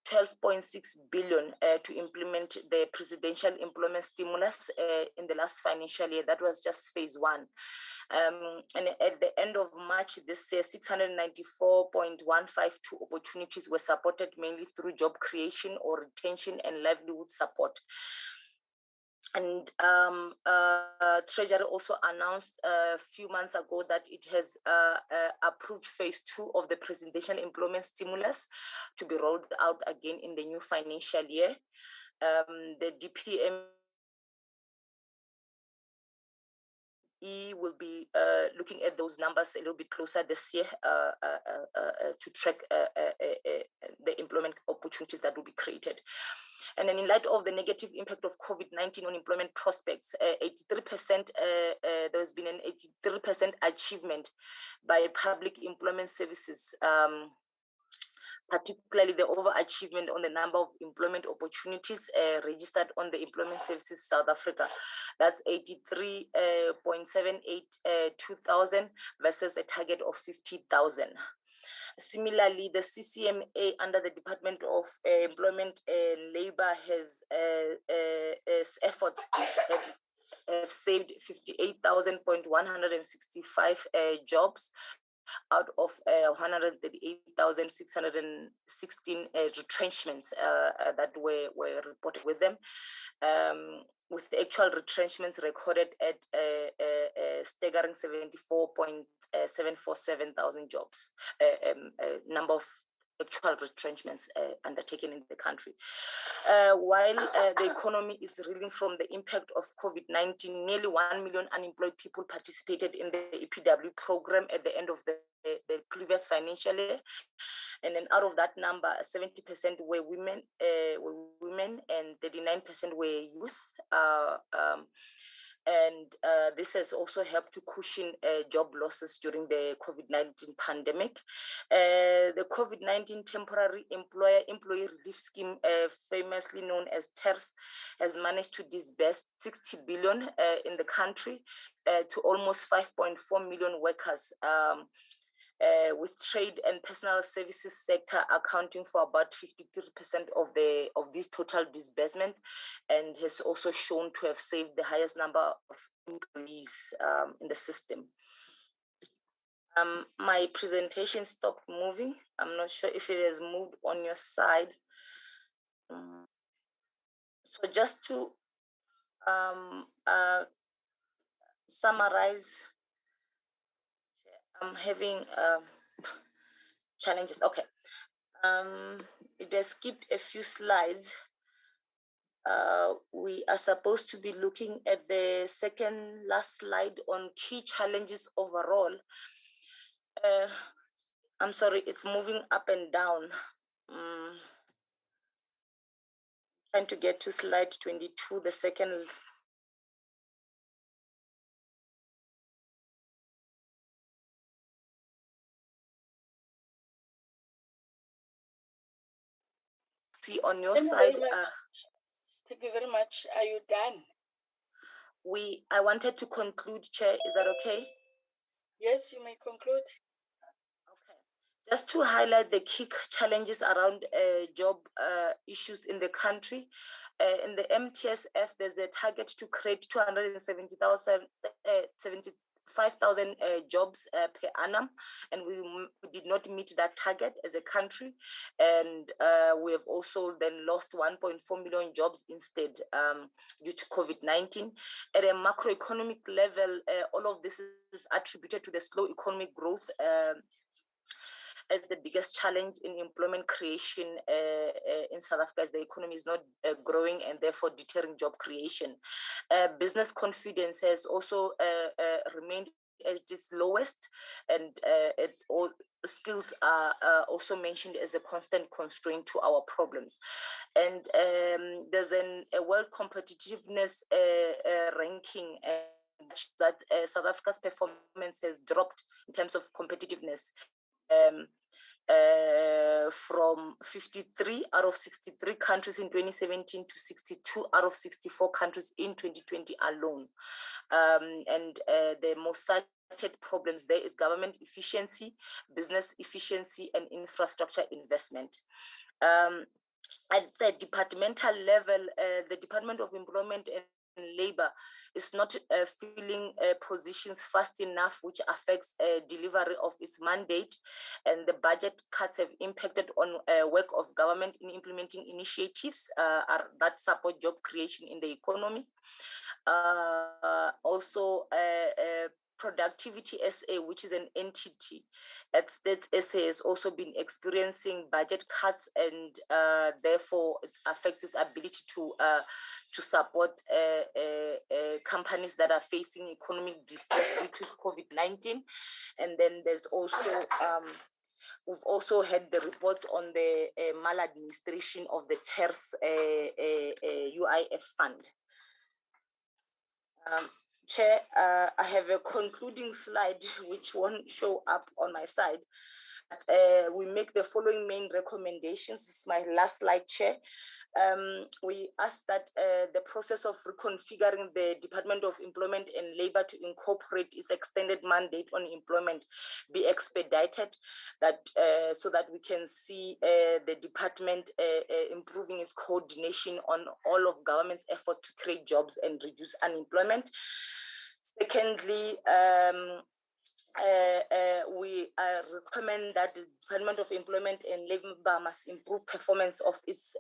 12.6 billion to implement the presidential employment stimulus in the last financial year. That was just phase one. And at the end of March this year, 694.152 opportunities were supported mainly through job creation or retention and livelihood support. And Treasury also announced a few months ago that it has approved phase 2 of the presidential employment stimulus to be rolled out again in the new financial year. The DPME will be looking at those numbers a little bit closer this year to track the employment opportunities that will be created. And then in light of the negative impact of COVID-19 on employment prospects, 83%, there's been an 83% achievement by public employment services, particularly the overachievement on the number of employment opportunities registered on the Employment Services South Africa. That's 83.782,000 versus a target of 50,000. Similarly, the CCMA under the Department of Employment and Labor has efforts have saved 58,165 jobs out of 138,616 retrenchments that were reported with them, with the actual retrenchments recorded at staggering 74.747 thousand jobs, number of actual retrenchments undertaken in the country. While the economy is reeling from the impact of COVID-19, nearly 1 million unemployed people participated in the EPW program at the end of the previous financial year. And then out of that number, 70% were women, and 39% were youth. This has also helped to cushion job losses during the COVID-19 pandemic. The COVID-19 Temporary Employee Relief Scheme, famously known as TERS, has managed to disburse 60 billion in the country to almost 5.4 million workers, with trade and personal services sector accounting for about 53% of this total disbursement, and has also shown to have saved the highest number of employees in the system. My presentation stopped moving. I'm not sure if it has moved on your side. So just to summarize, I'm having challenges. Okay. It has skipped a few slides. We are supposed to be looking at the second last slide on key challenges overall. I'm sorry, it's moving up and down. Trying to get to slide 22, the second. See on your side. Thank you very much. Are you done? I wanted to conclude, Chair. Is that okay? Yes, you may conclude. Okay. Just to highlight the key challenges around job issues in the country. In the MTSF, there's a target to create 275,000 jobs per annum, and we did not meet that target as a country, and we have also then lost 1.4 million jobs instead due to COVID-19. At a macroeconomic level, all of this is attributed to the slow economic growth as the biggest challenge in employment creation in South Africa, as the economy is not growing and therefore deterring job creation. Business confidence has also remained at its lowest, and all skills are also mentioned as a constant constraint to our problems. And there's a world competitiveness ranking that South Africa's performance has dropped in terms of competitiveness. From 53 out of 63 countries in 2017 to 62 out of 64 countries in 2020 alone. The most cited problems there is government efficiency, business efficiency, and infrastructure investment. At the departmental level, the Department of Employment and Labor is not filling positions fast enough, which affects delivery of its mandate, and the budget cuts have impacted on work of government in implementing initiatives that support job creation in the economy. Also, Productivity SA, which is an entity at State SA, has also been experiencing budget cuts, and therefore it affects its ability to support companies that are facing economic distress due to COVID-19. And then there's also we've also had the reports on the maladministration of the TERS UIF fund. Chair, I have a concluding slide which won't show up on my side. we make the following main recommendations. This is my last slide, Chair. We ask that the process of reconfiguring the Department of Employment and Labor to incorporate its extended mandate on employment be expedited, that so that we can see the department improving its coordination on all of government's efforts to create jobs and reduce unemployment. Secondly, we recommend that the Department of Employment and Labor must improve performance of its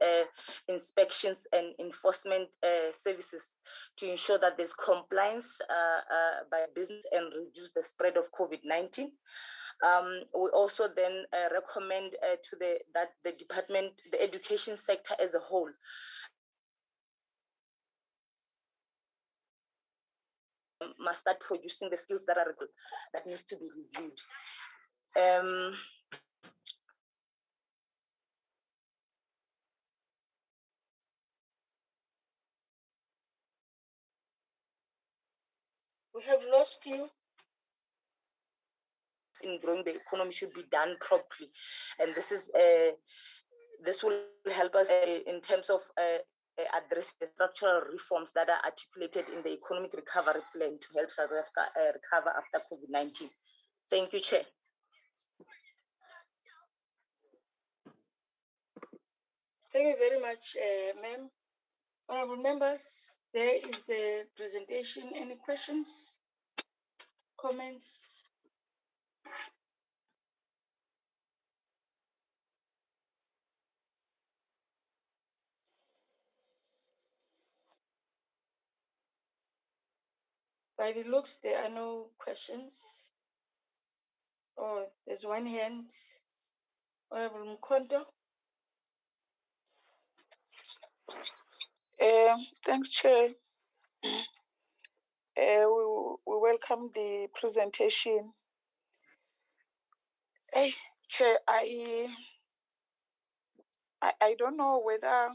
inspections and enforcement services to ensure that there's compliance by business and reduce the spread of COVID-19. We also then recommend that the department, the education sector as a whole, must start producing the skills that are that needs to be reviewed. We have lost you. In growing the economy should be done properly, and this will help us in terms of address the structural reforms that are articulated in the economic recovery plan to help South Africa recover after COVID-19. Thank you, Chair. Thank you very much, ma'am. Honorable members, there is the presentation. Any questions, comments? By the looks, there are no questions. Oh, there's one hand. Honorable Mkondo. Thanks, Chair. We welcome the presentation. Hey, Chair, I don't know whether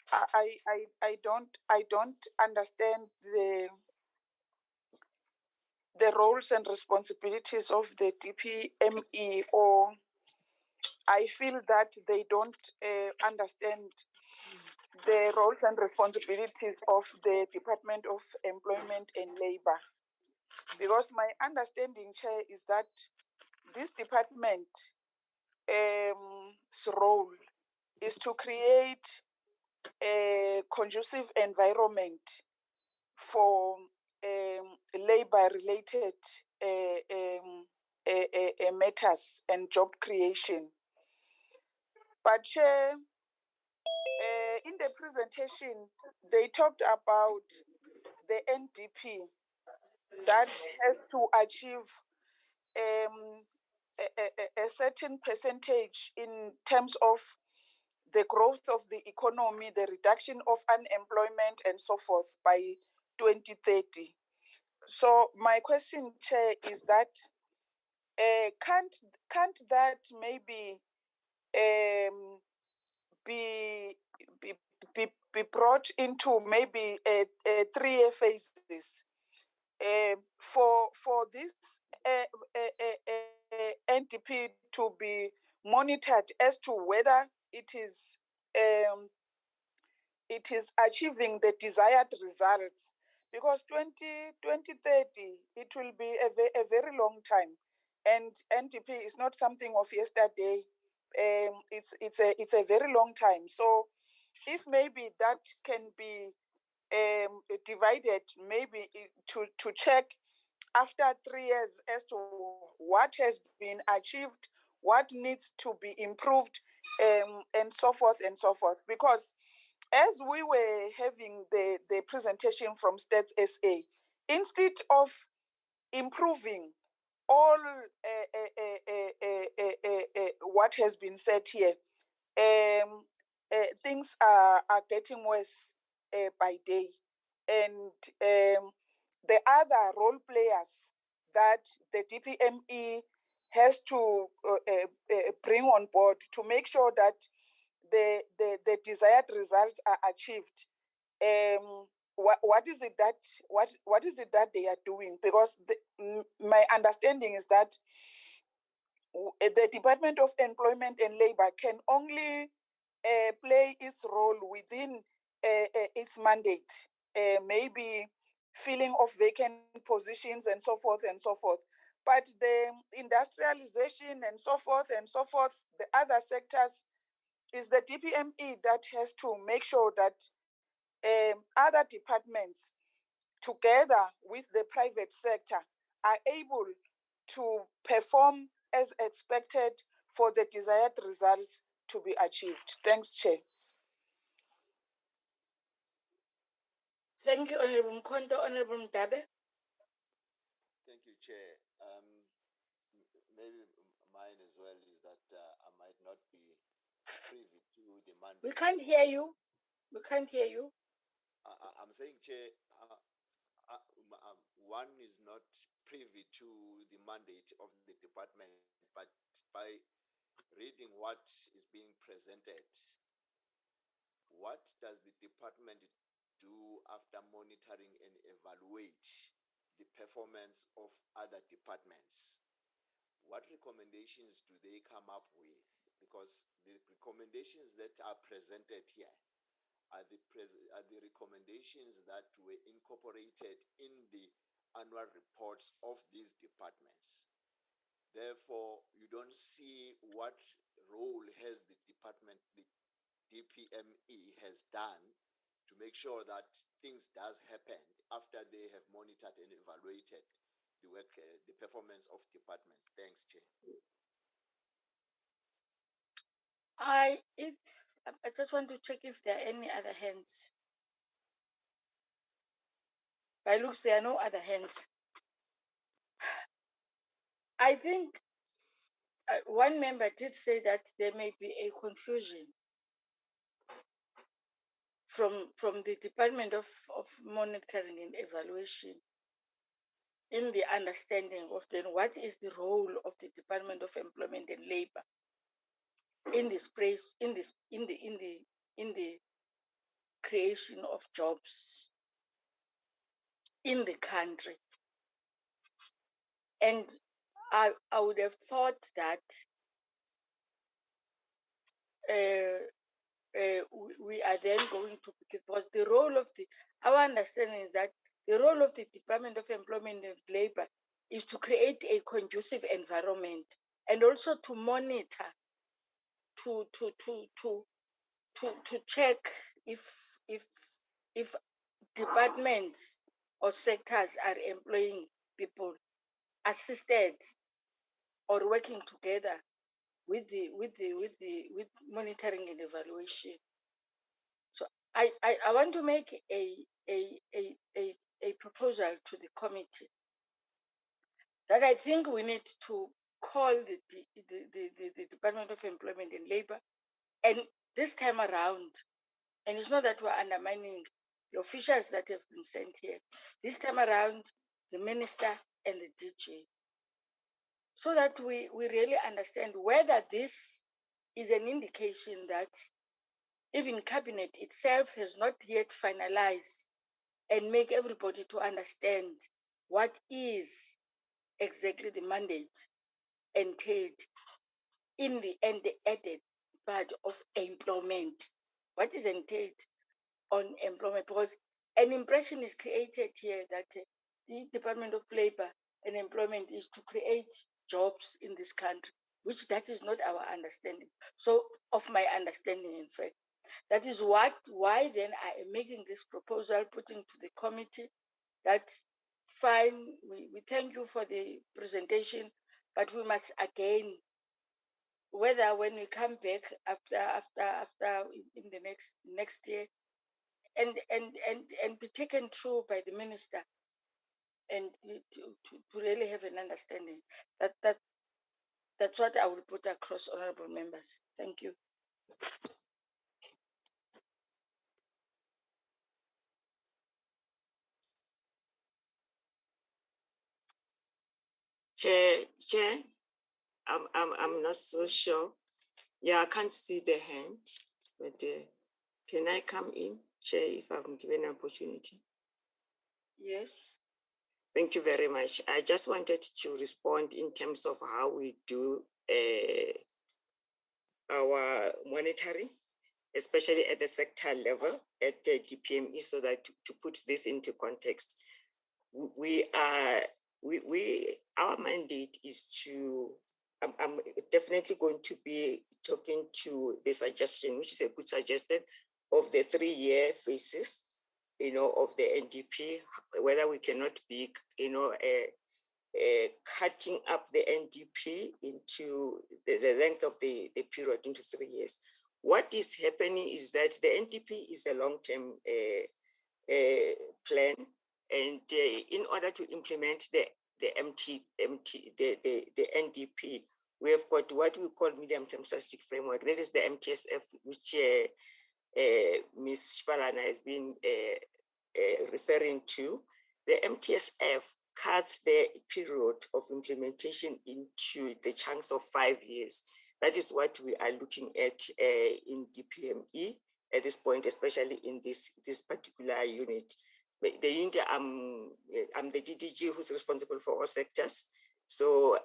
I don't understand the roles and responsibilities of the DPME, or I feel that they don't understand the roles and responsibilities of the Department of Employment and Labor. Because my understanding, Chair, is that this department's role is to create a conducive environment for labor-related matters and job creation. But Chair, in the presentation, they talked about the NDP that has to achieve a certain percentage in terms of the growth of the economy, the reduction of unemployment, and so forth by 2030. So my question, Chair, is that can't that maybe be brought into maybe a 3-year phases for this NDP to be monitored as to whether it is achieving the desired results, because 2030 it will be a very long time, and NDP is not something of yesterday. It's a very long time. So if maybe that can be divided, maybe to check after 3 years as to what has been achieved, what needs to be improved, and so forth and so forth. Because as we were having the presentation from Stats SA, instead of improving all what has been said here, things are getting worse by day. And the other role players that the DPME has to bring on board to make sure that the desired results are achieved what is it that they are doing? Because my understanding is that the Department of Employment and Labor can only play its role within its mandate, maybe filling of vacant positions and so forth and so forth. But the industrialization and so forth, the other sectors, is the DPME that has to make sure that other departments, together with the private sector, are able to perform as expected for the desired results to be achieved. Thanks, Chair. Thank you, Honorable Mkhonto. Honorable Mdabe. Thank you, Chair. Maybe mine as well is that I might not be privy to the mandate. We can't hear you. We can't hear you. I'm saying, Chair, one is not privy to the mandate of the department, but by reading what is being presented, what does the department do after monitoring and evaluate the performance of other departments? What recommendations do they come up with? Because the recommendations that are presented here are the recommendations that were incorporated in the annual reports of these departments. Therefore, you don't see what role has the department, the DPME has done to make sure that things does happen after they have monitored and evaluated the work, the performance of departments. Thanks, Chair. I just want to check if there are any other hands. By looks, there are no other hands. I think one member did say that there may be a confusion from the Department of Monitoring and Evaluation in the understanding of then what is the role of the Department of Employment and Labor in this place, in the creation of jobs in the country. And I would have thought that we are then going to, because the role of our understanding is that the role of the Department of Employment and Labor is to create a conducive environment and also to monitor, to check if departments or sectors are employing people assisted or working together with monitoring and evaluation. So I want to make a proposal to the committee that I think we need to call the Department of Employment and Labor, and this time around, and it's not that we're undermining the officials that have been sent here, this time around, the minister and the DG, so that we really understand whether this is an indication that even cabinet itself has not yet finalized and make everybody to understand what is exactly the mandate entailed in the added part of employment. What is entailed on employment? Because an impression is created here that the Department of Labor and Employment is to create jobs in this country, which that is not our understanding. So, of my understanding, in fact, that is why then I am making this proposal, putting to the committee that fine, we thank you for the presentation, but we must again, whether when we come back after in the next year, and be taken through by the minister, and to really have an understanding. That's what I will put across, honorable members. Thank you. Chair, I'm not so sure. Yeah, I can't see the hand, but can I come in, Chair, if I'm given an opportunity? Yes. Thank you very much. I just wanted to respond in terms of how we do our monitoring, especially at the sector level at the DPME, so that to put this into context, our mandate is to, I'm definitely going to be talking to the suggestion, which is a good suggestion, of the 3-year phases, of the NDP, whether we cannot be, cutting up the NDP into the length of the period into 3 years. What is happening is that the NDP is a long-term plan, and in order to implement the NDP, we have got what we call medium-term strategic framework. That is the Mtsf, which Ms. Shbalana has been referring to. The Mtsf cuts the period of implementation into the chunks of 5 years. That is what we are looking at in DPME at this point, especially in this particular unit. The unit, I'm the DDG who's responsible for all sectors. So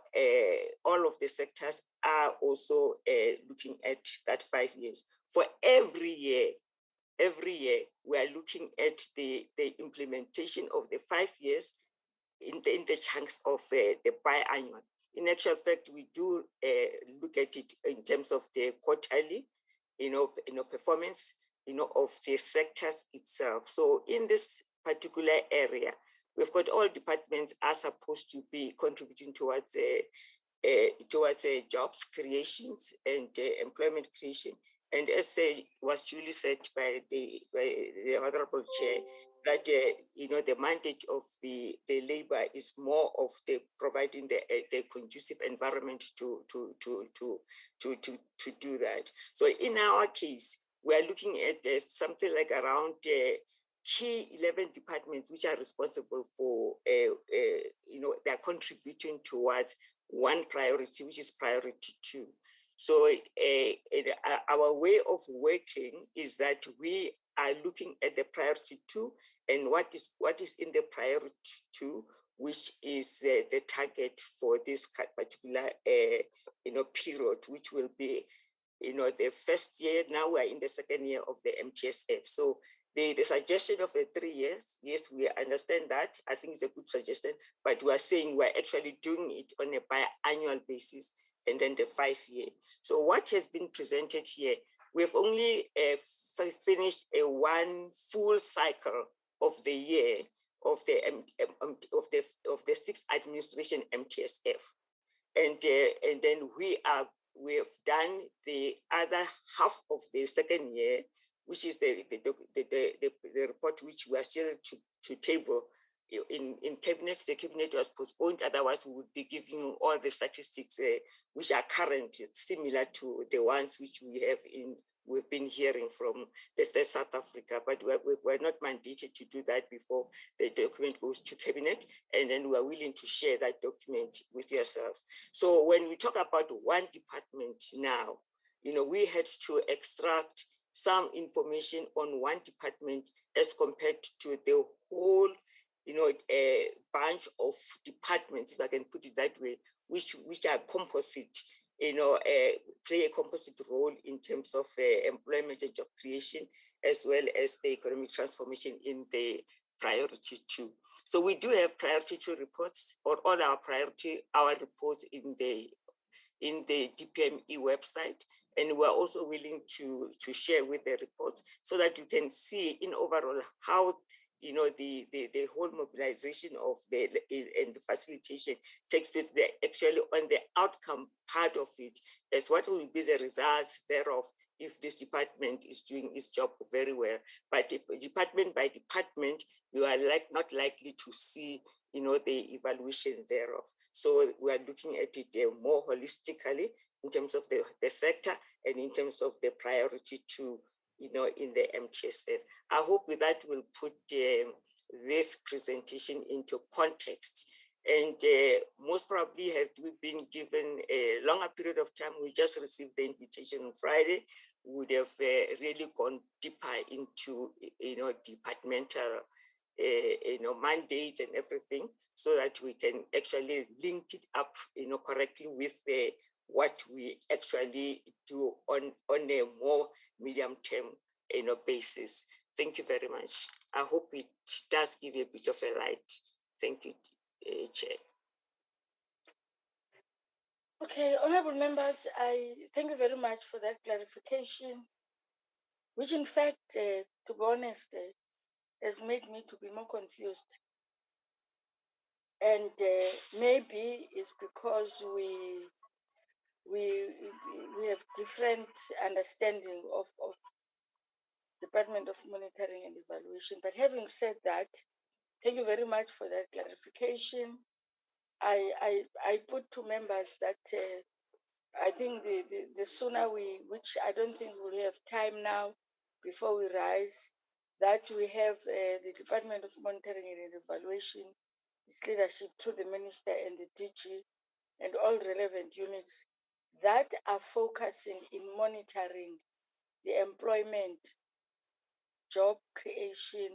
all of the sectors are also looking at that 5 years. For every year, we are looking at the implementation of the 5 years in the chunks of the biannual. In actual fact, we do look at it in terms of the quarterly, performance, of the sectors itself. So in this particular area, we've got all departments are supposed to be contributing towards jobs creations and employment creation. And as was duly said by the Honorable Chair, that the mandate of the labor is more of the providing the conducive environment to do that. So in our case, we are looking at something like around key 11 departments which are responsible for they're contributing towards one priority, which is priority 2. So our way of working is that we are looking at the priority 2 and what is in the priority 2, which is the target for this particular period, which will be the first year. Now we're in the second year of the Mtsf. So the suggestion of the 3 years, yes, we understand that. I think it's a good suggestion, but we are saying we're actually doing it on a biannual basis and then the 5 year. So what has been presented here, we've only finished one full cycle of the year of the 6th administration Mtsf, and then we have done the other half of the second year, which is the report which we are still to table in cabinet. The cabinet was postponed, otherwise we would be giving you all the statistics which are current, similar to the ones which we've been hearing from the state South Africa, but we're not mandated to do that before the document goes to cabinet, and then we are willing to share that document with yourselves. So when we talk about one department now, we had to extract some information on one department as compared to the whole, a bunch of departments, if I can put it that way, which are composite, play a composite role in terms of employment and job creation, as well as the economic transformation in the priority 2. So we do have priority 2 reports, or all our reports in the DPME website, and we're also willing to share with the reports so that you can see in overall how the whole mobilization of and the facilitation takes place there. Actually, on the outcome part of it, as what will be the results thereof if this department is doing its job very well. But department by department, you are not likely to see the evaluation thereof. So we are looking at it more holistically in terms of the sector and in terms of the priority 2, in the Mtsf. I hope that will put this presentation into context. And most probably have we been given a longer period of time. We just received the invitation on Friday. We would have really gone deeper into departmental mandates and everything, so that we can actually link it up, correctly with what we actually do on a more medium term, basis. Thank you very much. I hope it does give a bit of a light. Thank you, Chair. Okay, honorable members, I thank you very much for that clarification, which in fact, to be honest, has made me to be more confused. And maybe it's because we have different understanding of Department of Monitoring and Evaluation. But having said that, thank you very much for that clarification. I put to members that I think the sooner which I don't think we'll have time now before we rise, that we have the Department of Monitoring and Evaluation, its leadership to the Minister and the DG and all relevant units that are focusing in monitoring the employment, job creation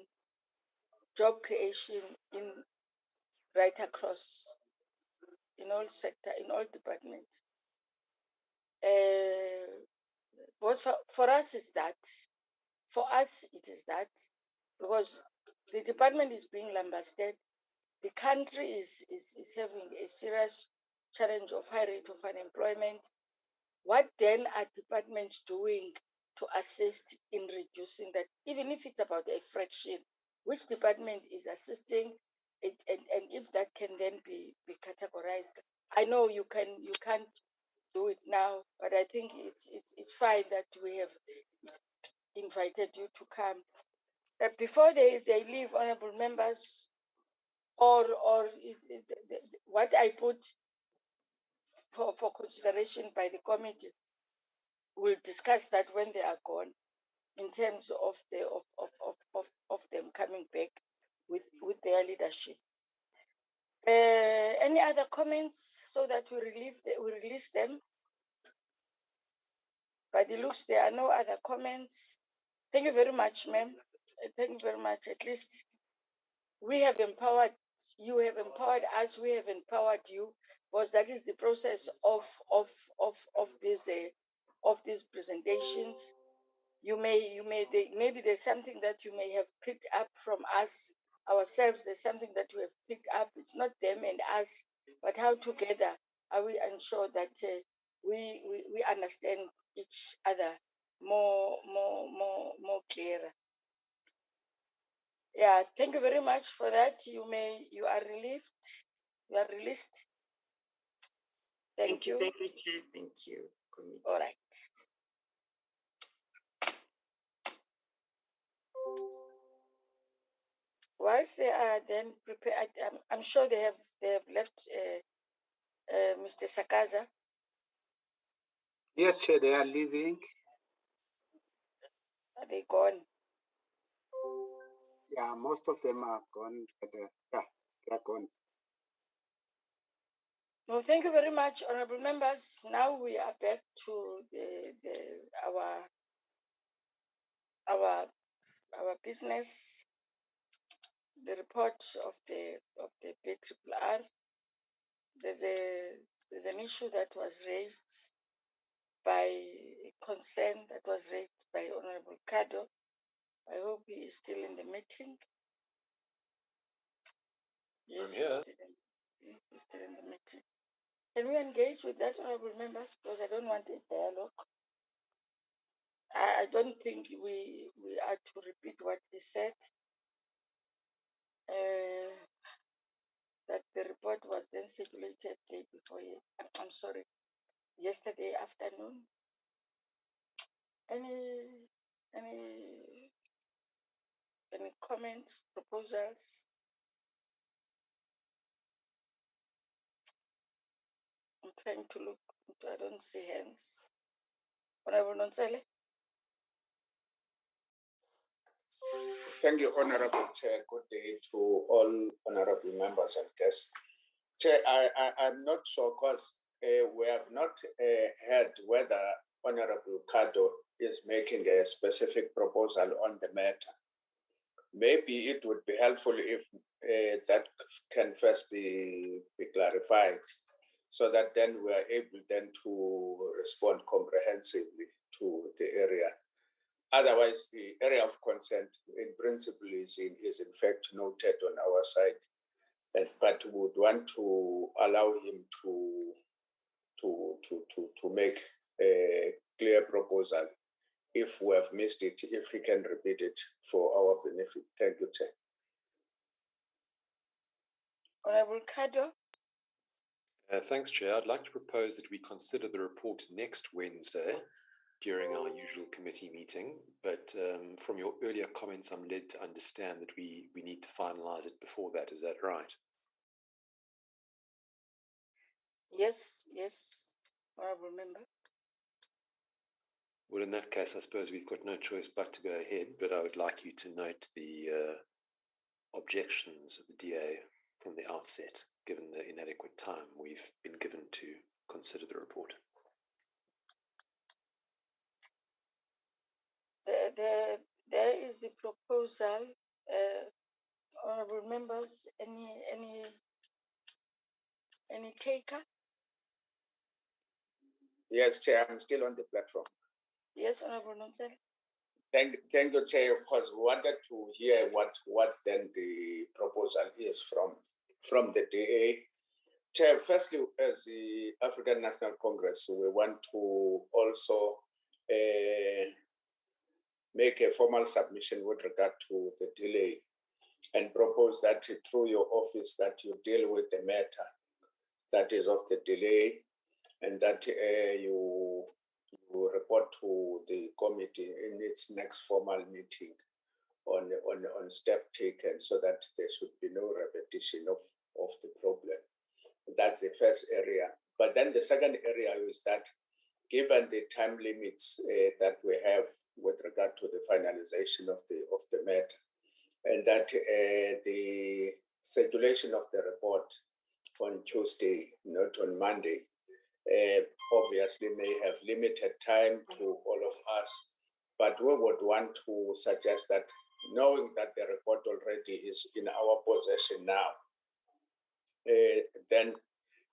in right across in all sector, in all departments. What for us is that, for us it is that, because the department is being lambasted, the country is having a serious challenge of high rate of unemployment. What then are departments doing to assist in reducing that, even if it's about a fraction? Which department is assisting it, and if that can then be categorized? I know you can't do it now, but I think it's fine that we have invited you to come. Before they leave, honorable members, or what I put for consideration by the committee, we'll discuss that when they are gone, in terms of them coming back with their leadership. Any other comments so that we release them? By the looks, there are no other comments. Thank you very much, ma'am. Thank you very much. At least we have empowered you, have empowered us, we have empowered you, because that is the process of these presentations. Maybe there's something that you may have picked up from us ourselves. There's something that we have picked up. It's not them and us, but how together are we ensure that we understand each other more clearer. Yeah, thank you very much for that. You are relieved. You are released. Thank you. Thank you, Chair. Thank you. Committee. All right. Whilst they are then prepared, I'm sure they have left Mr. Sakaza. Yes, Chair, they are leaving. Are they gone? Yeah, most of them are gone, but yeah, they are gone. No, thank you very much, honorable members. Now we are back to our business. The report of the BRRR. There's an issue that was raised by a concern that was raised by Honorable Kado. I hope he is still in the meeting. Yes, he's still in the meeting. Can we engage with that, honorable members? Because I don't want a dialogue. I don't think we are to repeat what he said. That the report was then circulated day before. I'm sorry, yesterday afternoon. Any comments, proposals? I'm trying to look. I don't see hands. Honorable Nonsele. Thank you, Honorable Chair. Good day to all honorable members and guests. Chair, I'm not sure because we have not heard whether Honorable Kado is making a specific proposal on the matter. maybe it would be helpful if that can first be clarified, so that then we are able then to respond comprehensively to the area. Otherwise, the area of concern in principle is in fact noted on our side, but we would want to allow him to make a clear proposal. If we have missed it, if he can repeat it for our benefit. Thank you, Chair. Honorable Kado. Thanks, Chair. I'd like to propose that we consider the report next Wednesday during our usual committee meeting, but from your earlier comments, I'm led to understand that we need to finalize it before that. Is that right? Yes, Honorable Member. Well, in that case, I suppose we've got no choice but to go ahead, but I would like you to note the objections of the DA from the outset, given the inadequate time we've been given to consider the report. There is the proposal. Honorable members, any taker? Yes, Chair, I'm still on the platform. Yes, Honorable Nonsel. Thank you, Chair, because we wanted to hear what then the proposal is from the DA. Chair, firstly, as the African National Congress, we want to also make a formal submission with regard to the delay and propose that through your office that you deal with the matter that is of the delay, and that you report to the committee in its next formal meeting on step taken, so that there should be no repetition of the problem. That's the first area. But then the second area is that, given the time limits that we have with regard to the finalization of the matter, and that the circulation of the report on Tuesday, not on Monday, obviously may have limited time to all of us, but we would want to suggest that, knowing that the report already is in our possession now, then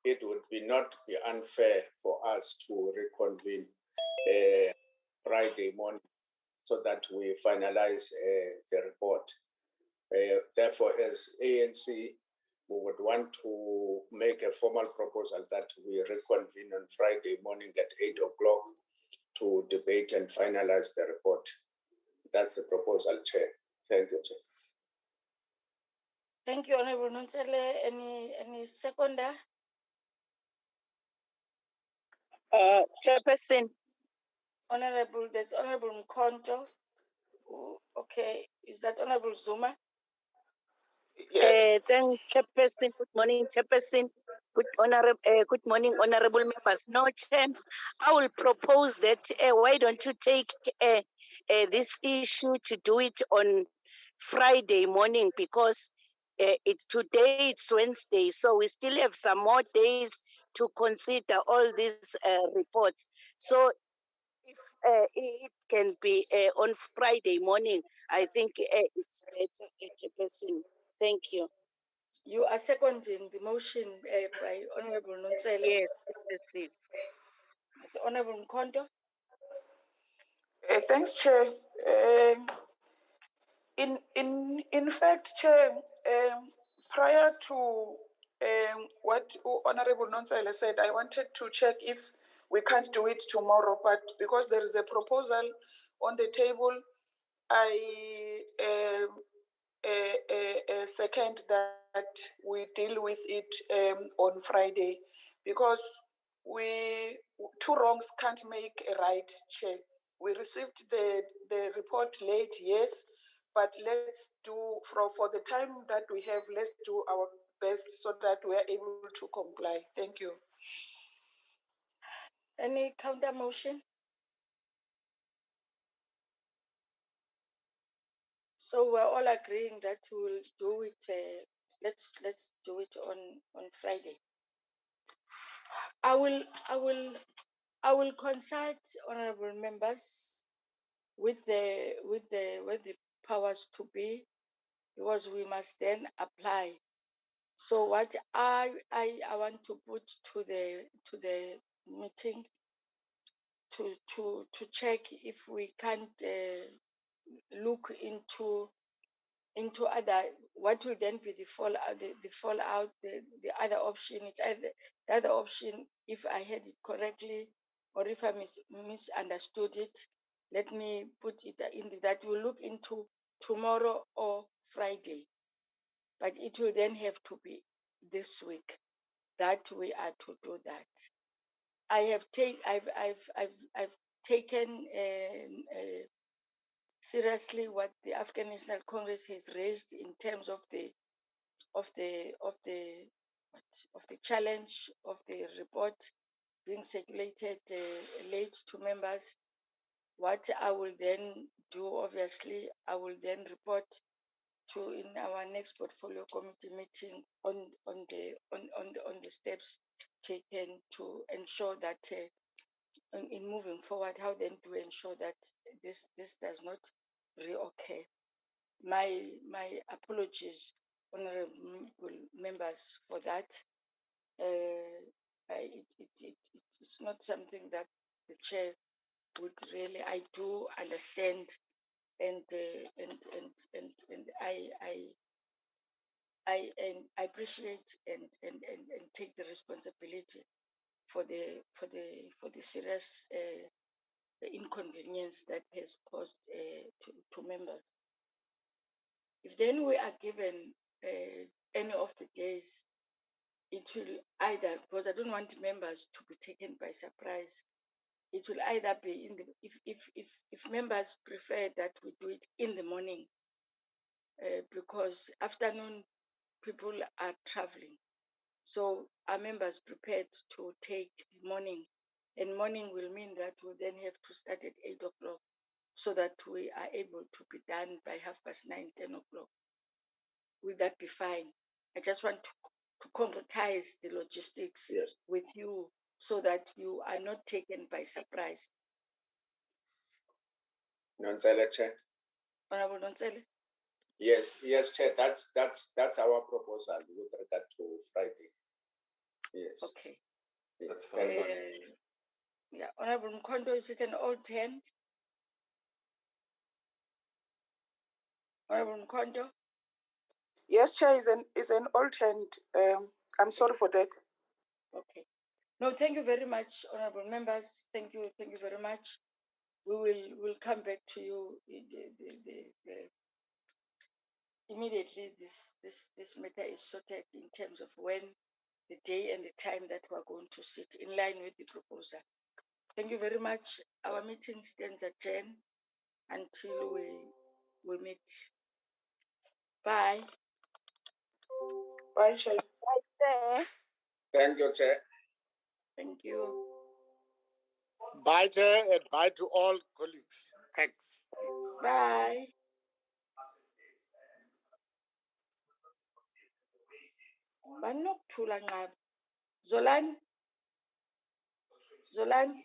it would not be unfair for us to reconvene Friday morning so that we finalize the report. Therefore, as ANC, we would want to make a formal proposal that we reconvene on Friday morning at 8 o'clock to debate and finalize the report. That's the proposal, Chair. Thank you, Chair. Thank you, Honorable Nonsele. Any seconder? Chairperson. There's Honorable Mkonto. Okay, is that Honorable Zuma? Thanks, Chairperson. Good morning, Chairperson. Good morning, honorable members. No, Chair, I will propose that why don't you take this issue to do it on Friday morning, because today it's Wednesday, so we still have some more days to consider all these reports. So if it can be on Friday morning, I think it's better, Chairperson. Thank you. You are seconding the motion by Honorable Nonsele? Yes, Chairperson. It's Honorable Mkonto. Thanks, Chair. In fact, Chair, prior to what Honorable Nonsele said, I wanted to check if we can't do it tomorrow, but because there is a proposal on the table, I second that we deal with it on Friday, because two wrongs can't make a right, Chair. We received the report late, yes, but let's do, for the time that we have, let's do our best so that we are able to comply. Thank you. Any counter motion? So we're all agreeing that we'll do it. Let's do it on Friday. I will consult honorable members with the powers to be because we must then apply. So what I want to put to the meeting to check if we can't look into other, what will then be the fallout, the other option. It's either the other option, if I heard it correctly, or if I misunderstood it, let me put it in that we'll look into tomorrow or Friday, but it will then have to be this week that we are to do that. I've taken seriously what the African National Congress has raised in terms of the challenge of the report being circulated late to members. What I will then do, obviously, I will then report to in our next portfolio committee meeting on the steps taken to ensure that in moving forward, how then to ensure that this does not reoccur. My apologies, honorable members, for that. It's not something that the chair would really. I do understand, and I appreciate and take the responsibility for the serious inconvenience that has caused to members. If then we are given any of the days, it will either, because I don't want members to be taken by surprise, it will either be in the, if members prefer that we do it in the morning, because afternoon people are traveling. So are members prepared to take morning? And morning will mean that we'll then have to start at 8 o'clock so that we are able to be done by 9:30, 10 o'clock. Will that be fine? I just want to concretize the logistics with you so that you are not taken by surprise. Nonzele, Chair. Honorable Nonzele? Yes, Chair. That's our proposal with regard to Friday. Yes. Okay. That's fine. Yeah, Honorable Mkondo, is it an old hand? Honorable Mkondo? Yes, Chair, is an old hand. I'm sorry for that. Okay. No, thank you very much, honorable members. Thank you very much. We will come back to you immediately. This matter is sorted in terms of when, the day and the time that we're going to sit in line with the proposal. Thank you very much. Our meeting stands adjourned until we meet. Bye. Bye, Chair. Bye. Thank you, Chair. Thank you. Bye, Chair, and bye to all colleagues. Thanks. Bye. Banokuthula nqaba. Zolan.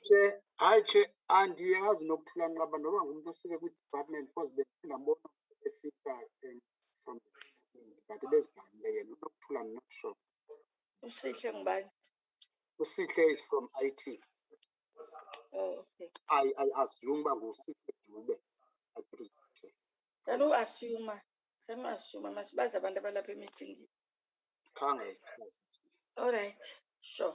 Che, hayi che, andiyazi nokuthula nqaba noma ngumuntu osuke kwi-department because bengingabona efika from but bezibhalile yena unokuthula, I'm not sure. Usihle ngubani? Usihle is from IT. Oh, okay. I assume uba nguSihle Dube. Sanu-assume masibazi abantu abalapha emeeting. Khange. All right, sure.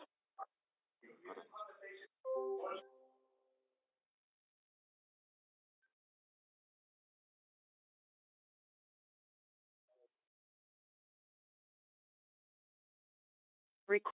Record.